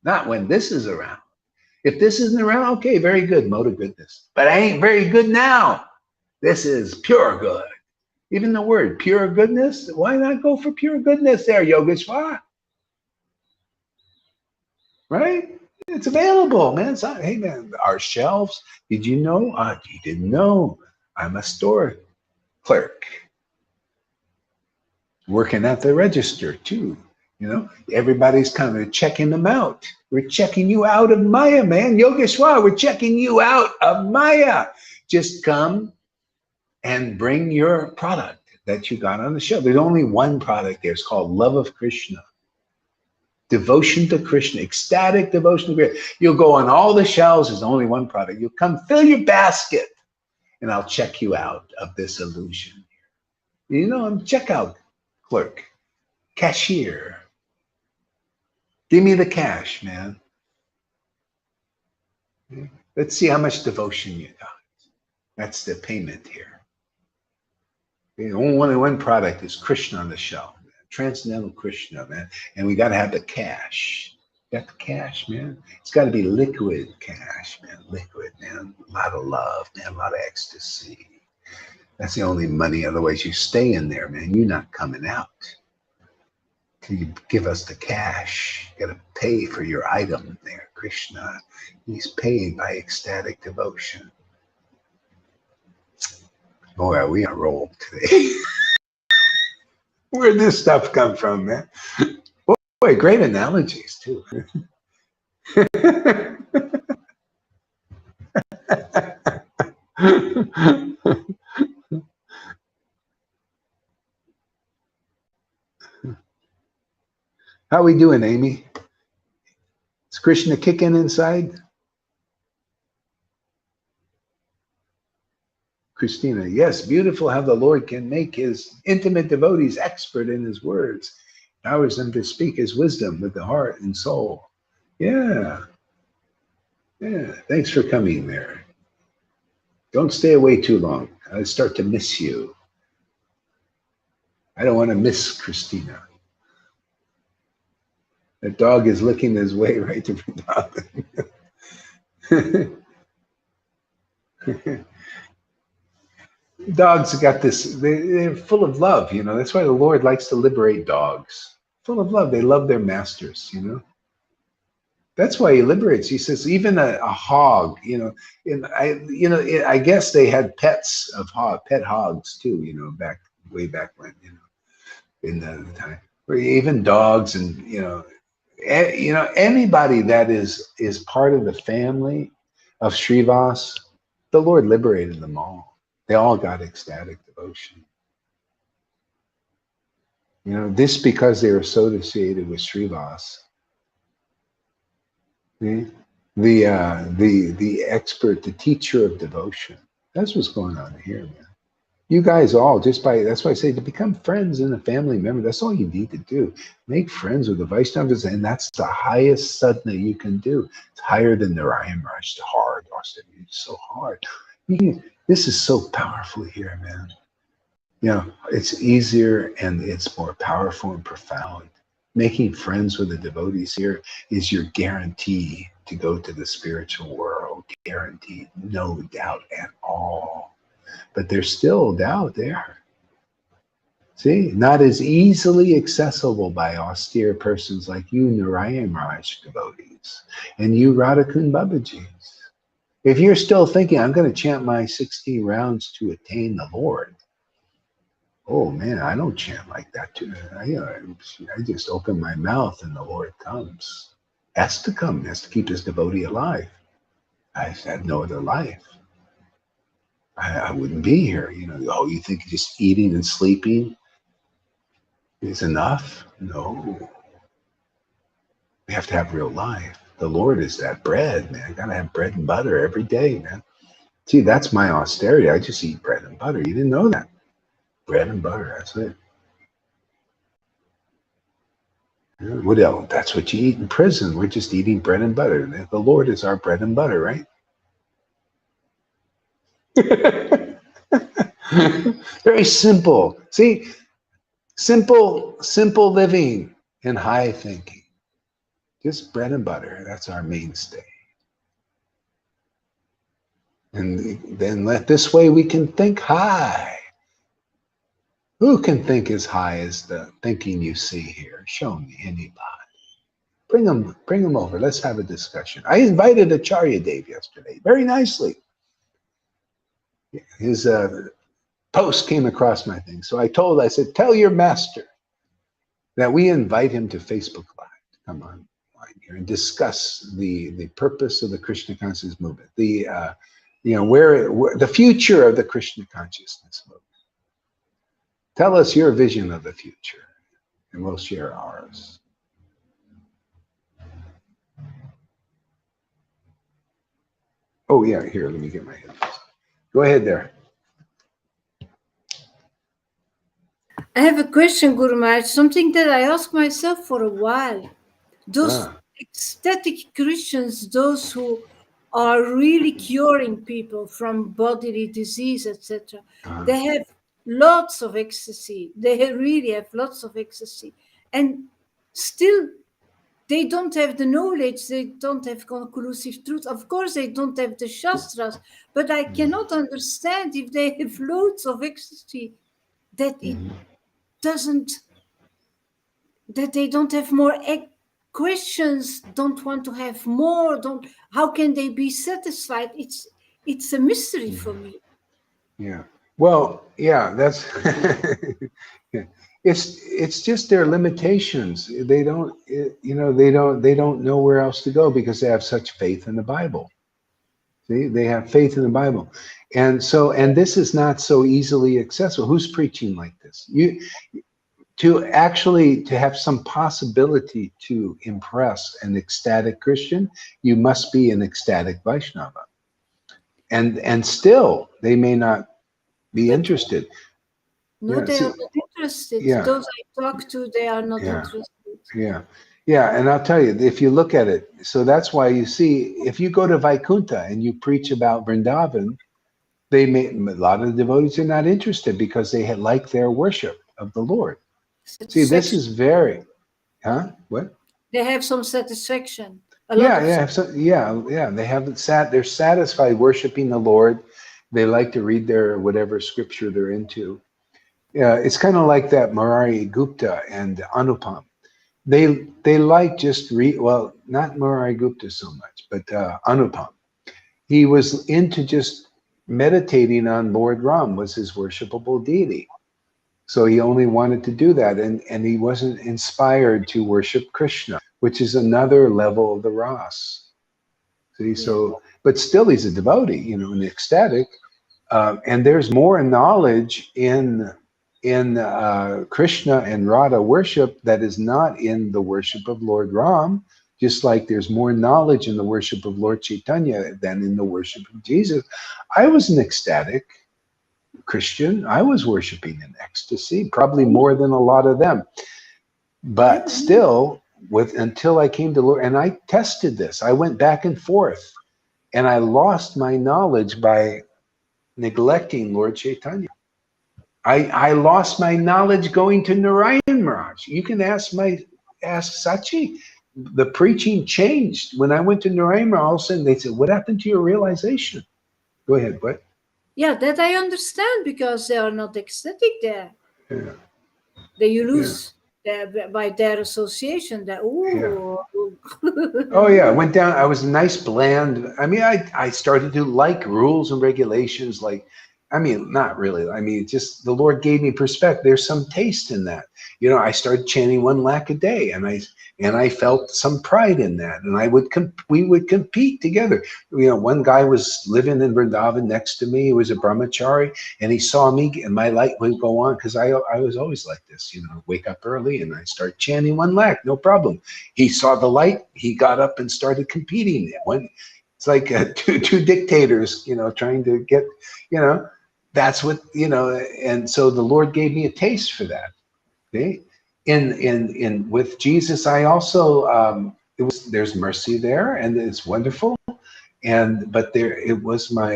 Not when this is around. If this isn't around, okay, very good, mode of goodness. But I ain't very good now. This is pure good. Even the word pure goodness, why not go for pure goodness there, Yogeshwar? Right? It's available, man. Hey, man, our shelves. Did you know? You didn't know. I'm a store clerk working at the register too. Everybody's kind of checking them out. We're checking you out of Maya, man. Yogeshwar, we're checking you out of Maya. Just come and bring your product that you got on the shelf. There's only one product there. It's called Love of Krishna. Devotion to Krishna, ecstatic devotion to Krishna. You'll go on all the shelves. There's only one product. You'll come fill your basket, and I'll check you out of this illusion. I'm checkout clerk, cashier. Give me the cash, man. Let's see how much devotion you got. That's the payment here. The only one product is Krishna on the shelf. Transcendental Krishna, man. And we got to have the cash. Got the cash, man. It's got to be liquid cash, man. Liquid, man. A lot of love, man. A lot of ecstasy. That's the only money. Otherwise, you stay in there, man. You're not coming out. Till you give us the cash. You got to pay for your item there, Krishna. He's paid by ecstatic devotion. Boy, we are rolled today. Where'd this stuff come from, man? Boy, great analogies, too. How we doing, Amy? Is Krishna kicking inside? Christina, yes, beautiful how the Lord can make his intimate devotees expert in his words. Empowers them to speak his wisdom with the heart and soul. Yeah. Yeah. Thanks for coming there. Don't stay away too long. I start to miss you. I don't want to miss Christina. That dog is licking his way right to Vrindavan. Dogs got this, they're full of love, you know. That's why the Lord likes to liberate dogs. Full of love. They love their masters, you know. That's why he liberates. He says, even a hog, you know, I guess they had pets of pet hogs too, you know, way back when, you know, in the time. Or even dogs and, you know, anybody that is part of the family of Srivas, the Lord liberated them all. They all got ecstatic devotion. You know, this because they were associated with Srivas. See? The expert, the teacher of devotion. That's what's going on here, man. You guys all that's why I say to become friends and a family member. That's all you need to do. Make friends with the Vaishnavas, and that's the highest sadhana you can do. It's higher than the Narayan Raj, the hard austerity. It's so hard. This is so powerful here, man. You know, it's easier and it's more powerful and profound. Making friends with the devotees here is your guarantee to go to the spiritual world. Guaranteed, no doubt at all. But there's still doubt there. See, not as easily accessible by austere persons like you, Narayan Raj devotees, and you, Radhakund Babajis. If you're still thinking, I'm going to chant my 16 rounds to attain the Lord, oh man, I don't chant like that too. I just open my mouth and the Lord comes. Has to come, has to keep his devotee alive. I've had no other life. I wouldn't be here. You know, oh, you think just eating and sleeping is enough? No. We have to have real life. The Lord is that bread, man. I gotta have bread and butter every day, man. See, that's my austerity. I just eat bread and butter. You didn't know that. Bread and butter, that's it. What else? That's what you eat in prison. We're just eating bread and butter. The Lord is our bread and butter, right? Very simple. See, simple living and high thinking. Just bread and butter. That's our mainstay. And then this way we can think high. Who can think as high as the thinking you see here? Show me anybody. Bring them over. Let's have a discussion. I invited Acharya Dev yesterday, very nicely. His post came across my thing. So I said, tell your master that we invite him to Facebook Live to come on here and discuss the purpose of the Krishna consciousness movement, where the future of the Krishna consciousness movement. Tell us your vision of the future, and we'll share ours. Oh yeah, here, let me get my headphones. Go ahead there. I have a question, Guru Maharaj, something that I ask myself for a while. Those ecstatic Christians, those who are really curing people from bodily disease, etc., they have lots of ecstasy. They really have lots of ecstasy. And still, they don't have the knowledge. They don't have conclusive truth. Of course, they don't have the Shastras. But I cannot understand if they have loads of ecstasy that it doesn't, that they don't have more questions, don't want to have more, how can they be satisfied? It's a mystery for me. Yeah. Well, yeah, that's it's just their limitations. They don't they don't know where else to go because they have such faith in the Bible. See, they have faith in the Bible. And this is not so easily accessible. Who's preaching like this? To have some possibility to impress an ecstatic Christian, you must be an ecstatic Vaishnava. And still they may not be interested. No, they are not interested. Yeah. Those I talk to, they are not interested. Yeah, and I'll tell you, if you look at it, so that's why you see, if you go to Vaikuntha and you preach about Vrindavan, a lot of the devotees are not interested because they like their worship of the Lord. See, this is what? They have some satisfaction. A lot Yeah, of yeah, so, yeah, yeah. They haven't sat. They're satisfied worshiping the Lord. They like to read their whatever scripture they're into. Yeah, it's kind of like that Murari Gupta and Anupam. They like just read. Well, not Murari Gupta so much, but Anupam. He was into just meditating on Lord Ram was his worshipable deity. So he only wanted to do that, and he wasn't inspired to worship Krishna, which is another level of the ras. See, yeah. so but still he's a devotee, an ecstatic, and there's more knowledge in Krishna and Radha worship that is not in the worship of Lord Ram. Just like there's more knowledge in the worship of Lord Caitanya than in the worship of Jesus. I was an ecstatic Christian. I was worshiping in ecstasy, probably more than a lot of them. But Yeah. still, with until I came to Lord, and I tested this. I went back and forth, and I lost my knowledge by neglecting Lord Chaitanya. I lost my knowledge going to Narayan Maharaj. You can ask Sachi. The preaching changed when I went to Narayan Maharaj. All of a sudden, they said, "What happened to your realization?" Go ahead. What? Yeah, that I understand because they are not ecstatic there. Yeah. They Yeah. lose by their association. That Yeah. oh, Oh yeah, I went down. I was a nice bland. I mean, I started to like rules and regulations. Like, I mean, not really. I mean, just the Lord gave me perspective. There's some taste in that. I started chanting 1 lakh a day, and I felt some pride in that. And we would compete together. One guy was living in Vrindavan next to me. He was a brahmachari, and he saw me, and my light would go on because I was always like this. Wake up early and I start chanting 1 lakh, no problem. He saw the light. He got up and started competing. It's like two dictators, trying to get, that's what, and so the Lord gave me a taste for that. Okay? In with Jesus, I also there's mercy there, and it's wonderful, but it was my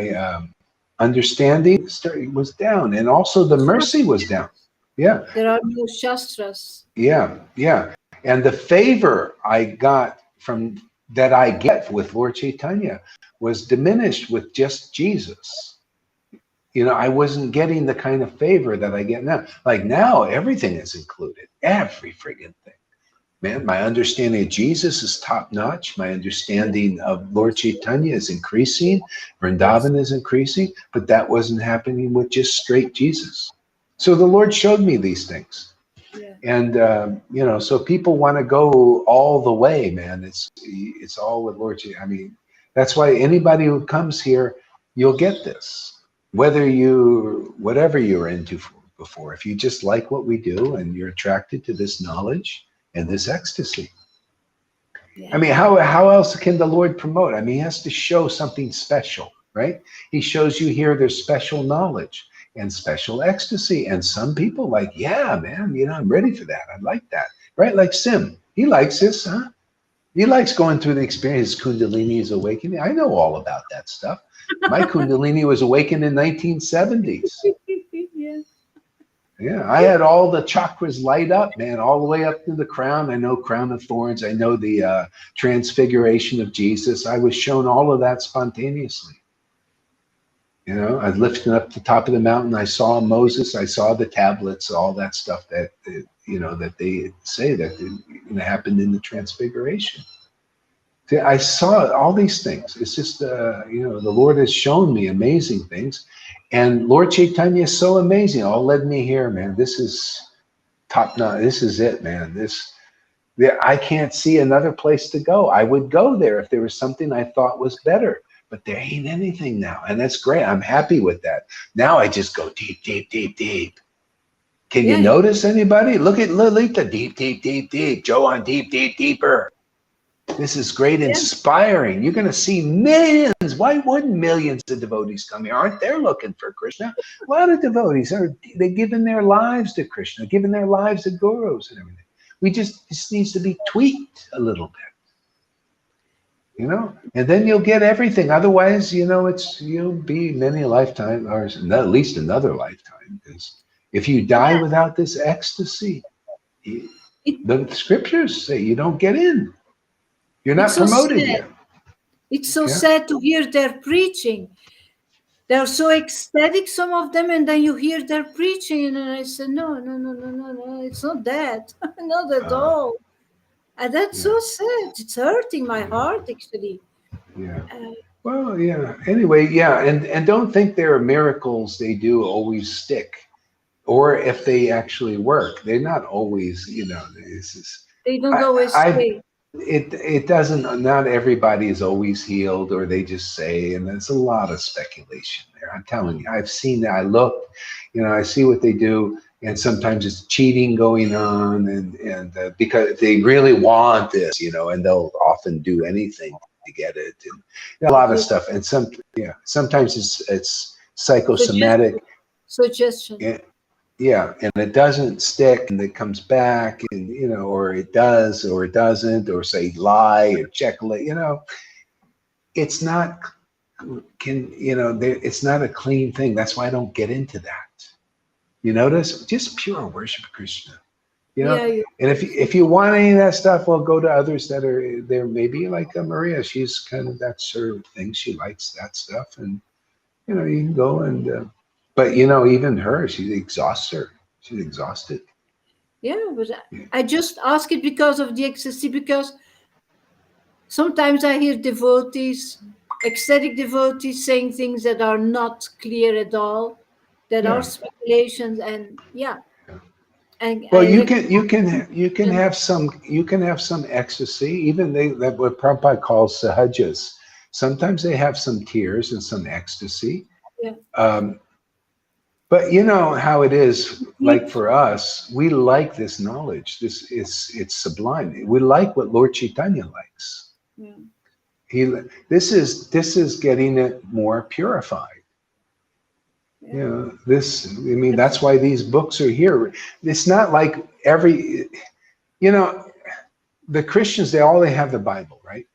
understanding was down, and also the mercy was down. Yeah, there are no shastras. yeah, yeah. And the favor I got from that I get with Lord Chaitanya was diminished with just Jesus. I wasn't getting the kind of favor that I get now. Like now, everything is included, every friggin' thing. Man, my understanding of Jesus is top notch. My understanding of Lord Chaitanya is increasing. Yes. Vrindavan is increasing, but that wasn't happening with just straight Jesus. So the Lord showed me these things. Yeah. And so people want to go all the way, man. It's all with Lord Jesus. I mean, that's why anybody who comes here, you'll get this. Whatever you're into before, if you just like what we do and you're attracted to this knowledge and this ecstasy. Yeah. I mean, how else can the Lord promote? I mean, he has to show something special, right? He shows you here there's special knowledge and special ecstasy. And some people like, yeah, man, I'm ready for that. I like that, right? Like Sim, he likes this, huh? He likes going through the experience. Kundalini is awakening. I know all about that stuff. My Kundalini was awakened in 1970s. Yeah. Yeah, I had all the chakras light up, man, all the way up to the crown. I know crown of thorns. I know the transfiguration of Jesus. I was shown all of that spontaneously. I lifted up the top of the mountain. I saw Moses. I saw the tablets, all that stuff that they say that happened in the transfiguration. See, I saw all these things. It's just the Lord has shown me amazing things, and Lord Chaitanya is so amazing. All led me here, man. This is top notch. This is it, man. I can't see another place to go. I would go there if there was something I thought was better. But there ain't anything now. And that's great. I'm happy with that. Now I just go deep, deep, deep, deep. Can you Yeah. notice anybody? Look at Lolita. Deep, deep, deep, deep. Joe on deep, deep, deeper. This is great, inspiring. You're going to see millions. Why wouldn't millions of devotees come here? Aren't they looking for Krishna? A lot of devotees they're giving their lives to Krishna, giving their lives to gurus and everything. This needs to be tweaked a little bit. And then you'll get everything. Otherwise, you'll be many a lifetime, or at least another lifetime. Because if you die without this ecstasy, The scriptures say you don't get in. You're It's not so promoted sad. yet. It's so Yeah. sad to hear their preaching. They're so ecstatic, some of them, and then you hear their preaching, and I said, no, no, no, no, no, no, it's not that. Not at all. And that's so sad. It's hurting my heart, actually. Yeah. Uh, Well, yeah. Anyway, yeah, and don't think there are miracles they do always stick, or if they actually work. They're not always, this is they don't I always I stay. it doesn't, not everybody is always healed, or they just say, and there's a lot of speculation there. I'm telling you, I've seen that. I look, I see what they do, and sometimes it's cheating going on, and because they really want this, and they'll often do anything to get it, and a lot of stuff. And sometimes it's psychosomatic. Suggestion. Yeah, and it doesn't stick, and it comes back, and or it does, or it doesn't, or say lie or check, it's not it's not a clean thing. That's why I don't get into that. You notice, just pure worship of Krishna. Yeah, And if you want any of that stuff, well, go to others that are there. Maybe like Maria, she's kind of, that's her thing. She likes that stuff, and you can go and. But even her, she exhausts her. She's exhausted. yeah, but I just ask it because of the ecstasy, because sometimes I hear devotees, ecstatic devotees, saying things that are not clear at all, that are speculations, and and Well, I you can have some ecstasy. Even that what Prabhupada calls sahajas. Sometimes they have some tears and some ecstasy. yeah, But you know how it is, like for us, we like this knowledge. It's sublime. We like what Lord Caitanya likes. yeah, This is getting it more purified. yeah. That's why these books are here. It's not like the Christians, they have the Bible, right?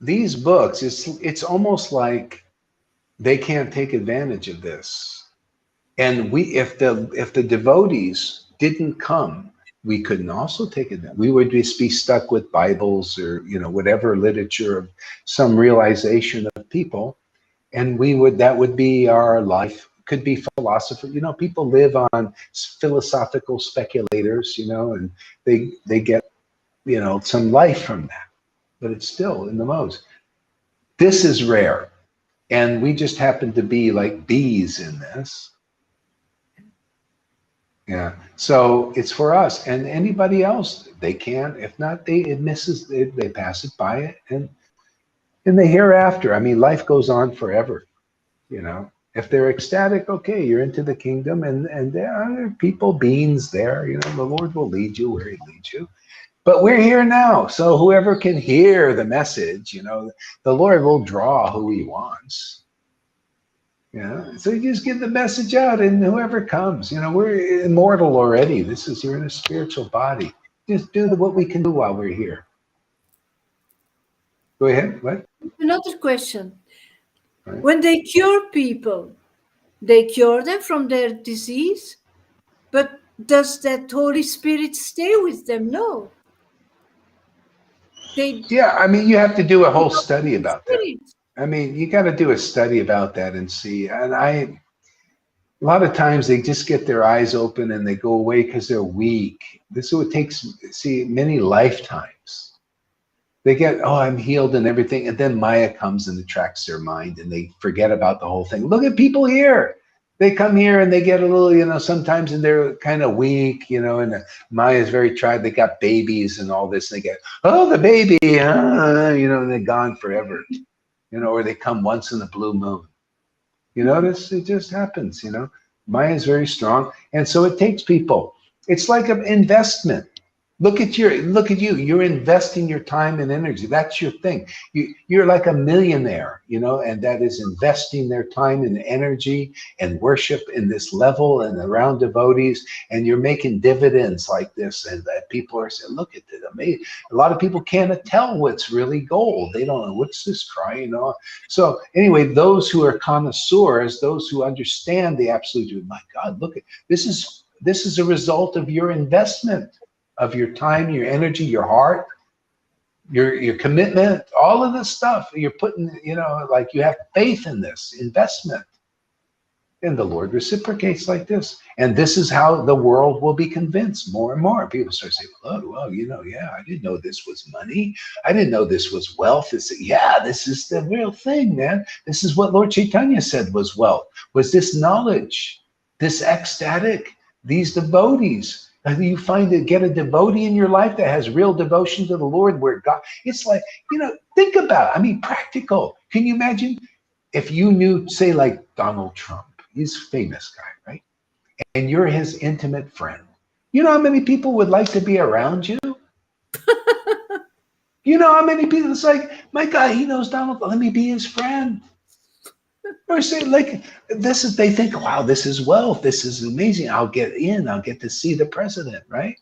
These books, it's almost like they can't take advantage of this. And if the devotees didn't come, we couldn't also take it. We would just be stuck with Bibles or whatever literature of some realization of people, and that would be our life. Could be philosopher. People live on philosophical speculators. And they get some life from that, but it's still in the most. This is rare, and we just happen to be like bees in this. Yeah. So it's for us, and anybody else, they can. If not, they pass it by it, and in the hereafter, life goes on forever. If they're ecstatic, okay, you're into the kingdom, and there are people, beings there. The Lord will lead you where He leads you. But we're here now, so whoever can hear the message, the Lord will draw who He wants. So you just give the message out, and whoever comes, we're immortal already. You're in a spiritual body. Just do what we can do while we're here. Go ahead. What? Another question. Right. When they cure people, they cure them from their disease, but does that Holy Spirit stay with them? No. You have to do a whole study about that. You got to do a study about that and see. And a lot of times they just get their eyes open and they go away because they're weak. This is what it takes, many lifetimes. They get, oh, I'm healed and everything. And then Maya comes and attracts their mind and they forget about the whole thing. Look at people here. They come here and they get a little, sometimes, and they're kind of weak, and Maya is very tried. They got babies and all this. And they get, oh, the baby, and they're gone forever, or they come once in a blue moon. You notice it just happens, Maya is very strong. And so it takes people. It's like an investment. Look at you. You're investing your time and energy. That's your thing. You're like a millionaire, and that is investing their time and energy and worship in this level and around devotees. And you're making dividends like this, and that people are saying, look at it. Amazing. A lot of people can't tell what's really gold. They don't know what's this crying on. So anyway, those who are connoisseurs, those who understand the absolute, my God, look at this is this is a result of your investment of your time, your energy, your heart, your commitment, all of this stuff. You're putting, you know, like you have faith in this investment. And the Lord reciprocates like this. And this is how the world will be convinced more and more. People start saying, oh, well, you know, yeah, I didn't know this was money. I didn't know this was wealth. Yeah, this is the real thing, man. This is what Lord Caitanya said was wealth, was this knowledge, this ecstatic, these devotees. You find it, get a devotee in your life that has real devotion to the Lord, where God, it's like, you know, think about it. I mean, practical. Can you imagine if you knew, say, like Donald Trump? He's a famous guy, right? And you're his intimate friend. You know how many people would like to be around you? You know how many people, it's like, my God, he knows Donald, let me be his friend. Or say, like, this is, they think, wow, this is wealth. This is amazing. I'll get in. I'll get to see the president, right?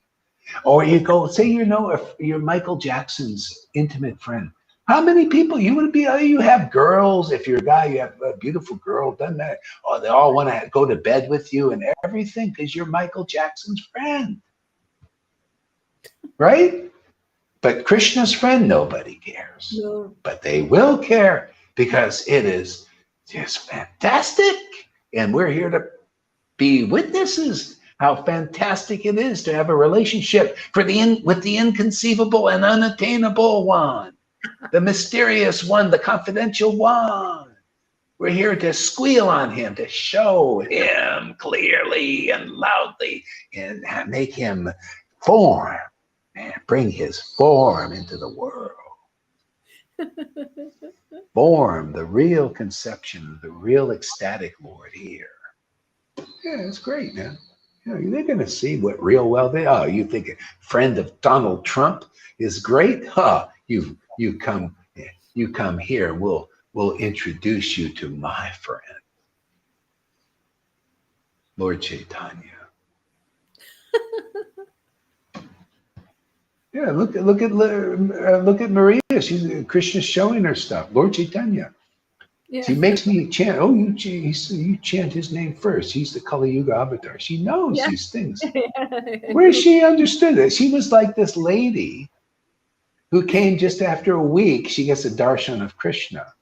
Or you go, say, you know, if you're Michael Jackson's intimate friend. How many people you would be? You have girls. If you're a guy, you have a beautiful girl. Doesn't matter. Oh, they all want to go to bed with you and everything because you're Michael Jackson's friend, right? But Krishna's friend, nobody cares. No. But they will care because it is just fantastic, and we're here to be witnesses how fantastic it is to have a relationship with the inconceivable and unattainable one. The mysterious one, the confidential one. We're here to squeal on him, to show him clearly and loudly, and make him form, and bring his form into the world. Form, the real conception, the real ecstatic Lord here. Yeah, it's great, man. You know, they're going to see what real wealth is. Oh, you think a friend of Donald Trump is great? Huh? You come here. We'll introduce you to my friend, Lord Caitanya. Yeah, look at Maria. She's Krishna's showing her stuff. Lord Caitanya. Yeah. She makes me chant. Oh, you chant his name first. He's the Kali Yuga avatar. She knows these things. Where she understood it. She was like this lady who came just after a week. She gets a darshan of Krishna.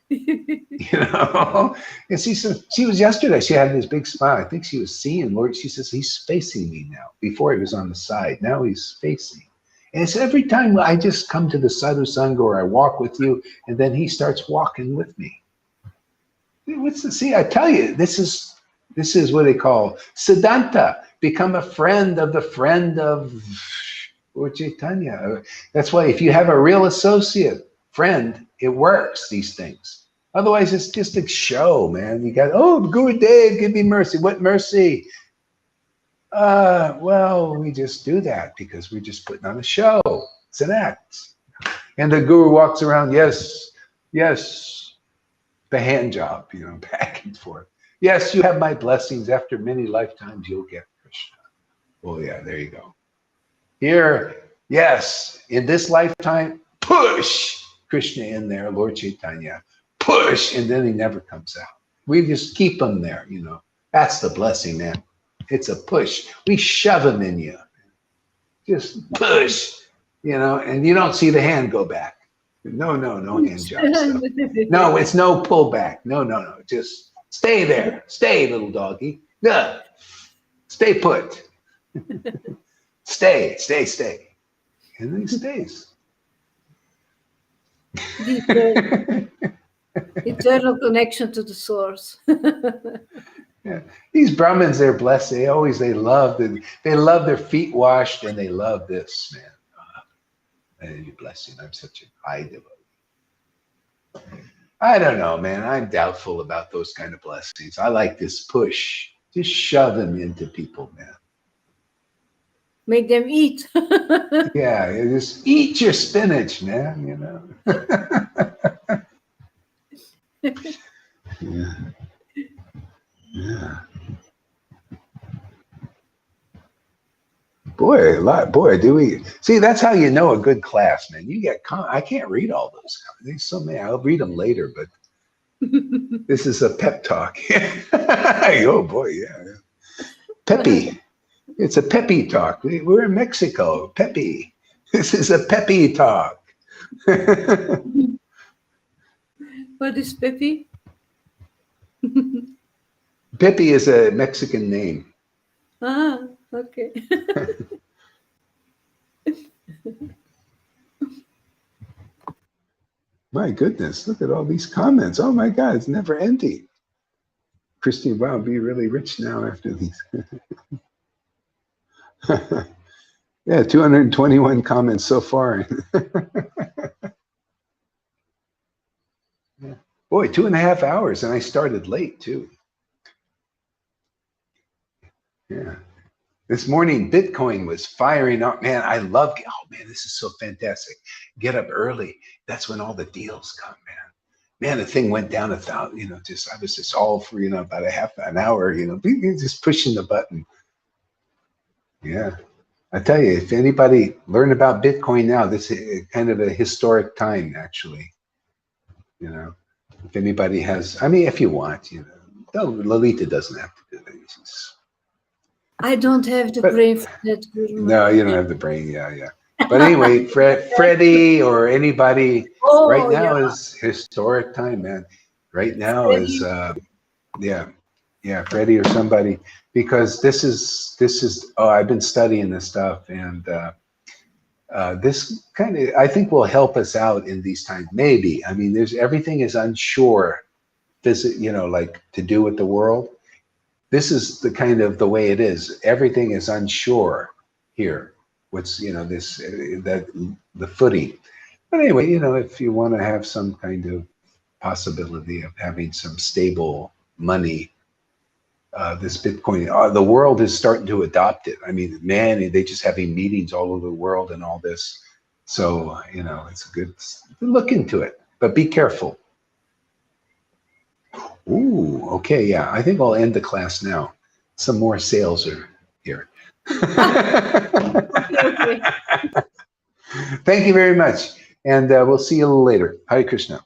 You know, and she was yesterday. She had this big smile. I think she was seeing Lord. She says he's facing me now. Before he was on the side. Now he's facing. And it's every time I just come to the sadhu sangha or I walk with you, and then he starts walking with me. See, I tell you, this is what they call siddhanta. Become a friend of the friend of Lord Caitanya. That's why if you have a real associate, friend, it works, these things. Otherwise, it's just a show, man. You got, oh, Gurudev, give me mercy. What mercy? Well, we just do that because we're just putting on a show. It's an act. And the guru walks around, yes, the hand job, you know, back and forth. Yes, you have my blessings. After many lifetimes, you'll get Krishna. Oh, yeah, there you go. Here, yes, in this lifetime, push Krishna in there, Lord Caitanya. Push, and then he never comes out. We just keep him there, you know. That's the blessing, man. It's a push. We shove him in you. Just push, you know, and you don't see the hand go back. No hand job stuff. No, it's no pullback. No. Just stay there. Stay, little doggy. No. Stay put. Stay. And then he stays. Eternal connection to the source. Yeah. These Brahmins, they're blessed. They love their feet washed, and they love this, man. And you blessing. I'm such a high devotee. I don't know, man. I'm doubtful about those kind of blessings. I like this push. Just shove them into people, man. Make them eat. Yeah, just eat your spinach, man, you know. Yeah. Boy, do we see? That's how you know a good class, man. You get I can't read all those. There's so many. I'll read them later, but this is a pep talk. Oh boy, yeah. Peppy. It's a peppy talk. We're in Mexico. Peppy. This is a peppy talk. What is Peppy? Peppy is a Mexican name. Ah, okay. My goodness, look at all these comments. Oh my God, it's never ending. Christine, wow, be really rich now after these. Yeah, 221 comments so far. Yeah. Boy, 2.5 hours, and I started late too. Yeah. This morning, Bitcoin was firing up. Man, I love, oh man, this is so fantastic. Get up early. That's when all the deals come, man. Man, the thing went down 1,000, I was just all for, about a half an hour, just pushing the button. Yeah. I tell you, if anybody learn about Bitcoin now, this is kind of a historic time, actually. If anybody has, I mean, if you want, no, Lolita doesn't have to do it. I don't have the brain for that, Guru No, Maharaj. you don't have the brain. Yeah. But anyway, Freddie or anybody, Oh, right now yeah. is historic time, man. Right now Freddie. is, Freddie or somebody, because this is. Oh, I've been studying this stuff, and this kind of, I think, will help us out in these times. Maybe. I mean, everything is unsure. Like to do with the world. This is the way it is. Everything is unsure here. What's the footing. But anyway, if you want to have some kind of possibility of having some stable money, this Bitcoin, the world is starting to adopt it. I mean, man, they just having meetings all over the world and all this. So it's a good look into it, but be careful. Ooh, okay, yeah. I think I'll end the class now. Some more sales are here. Okay. Thank you very much. And we'll see you a little later. Hare Krishna.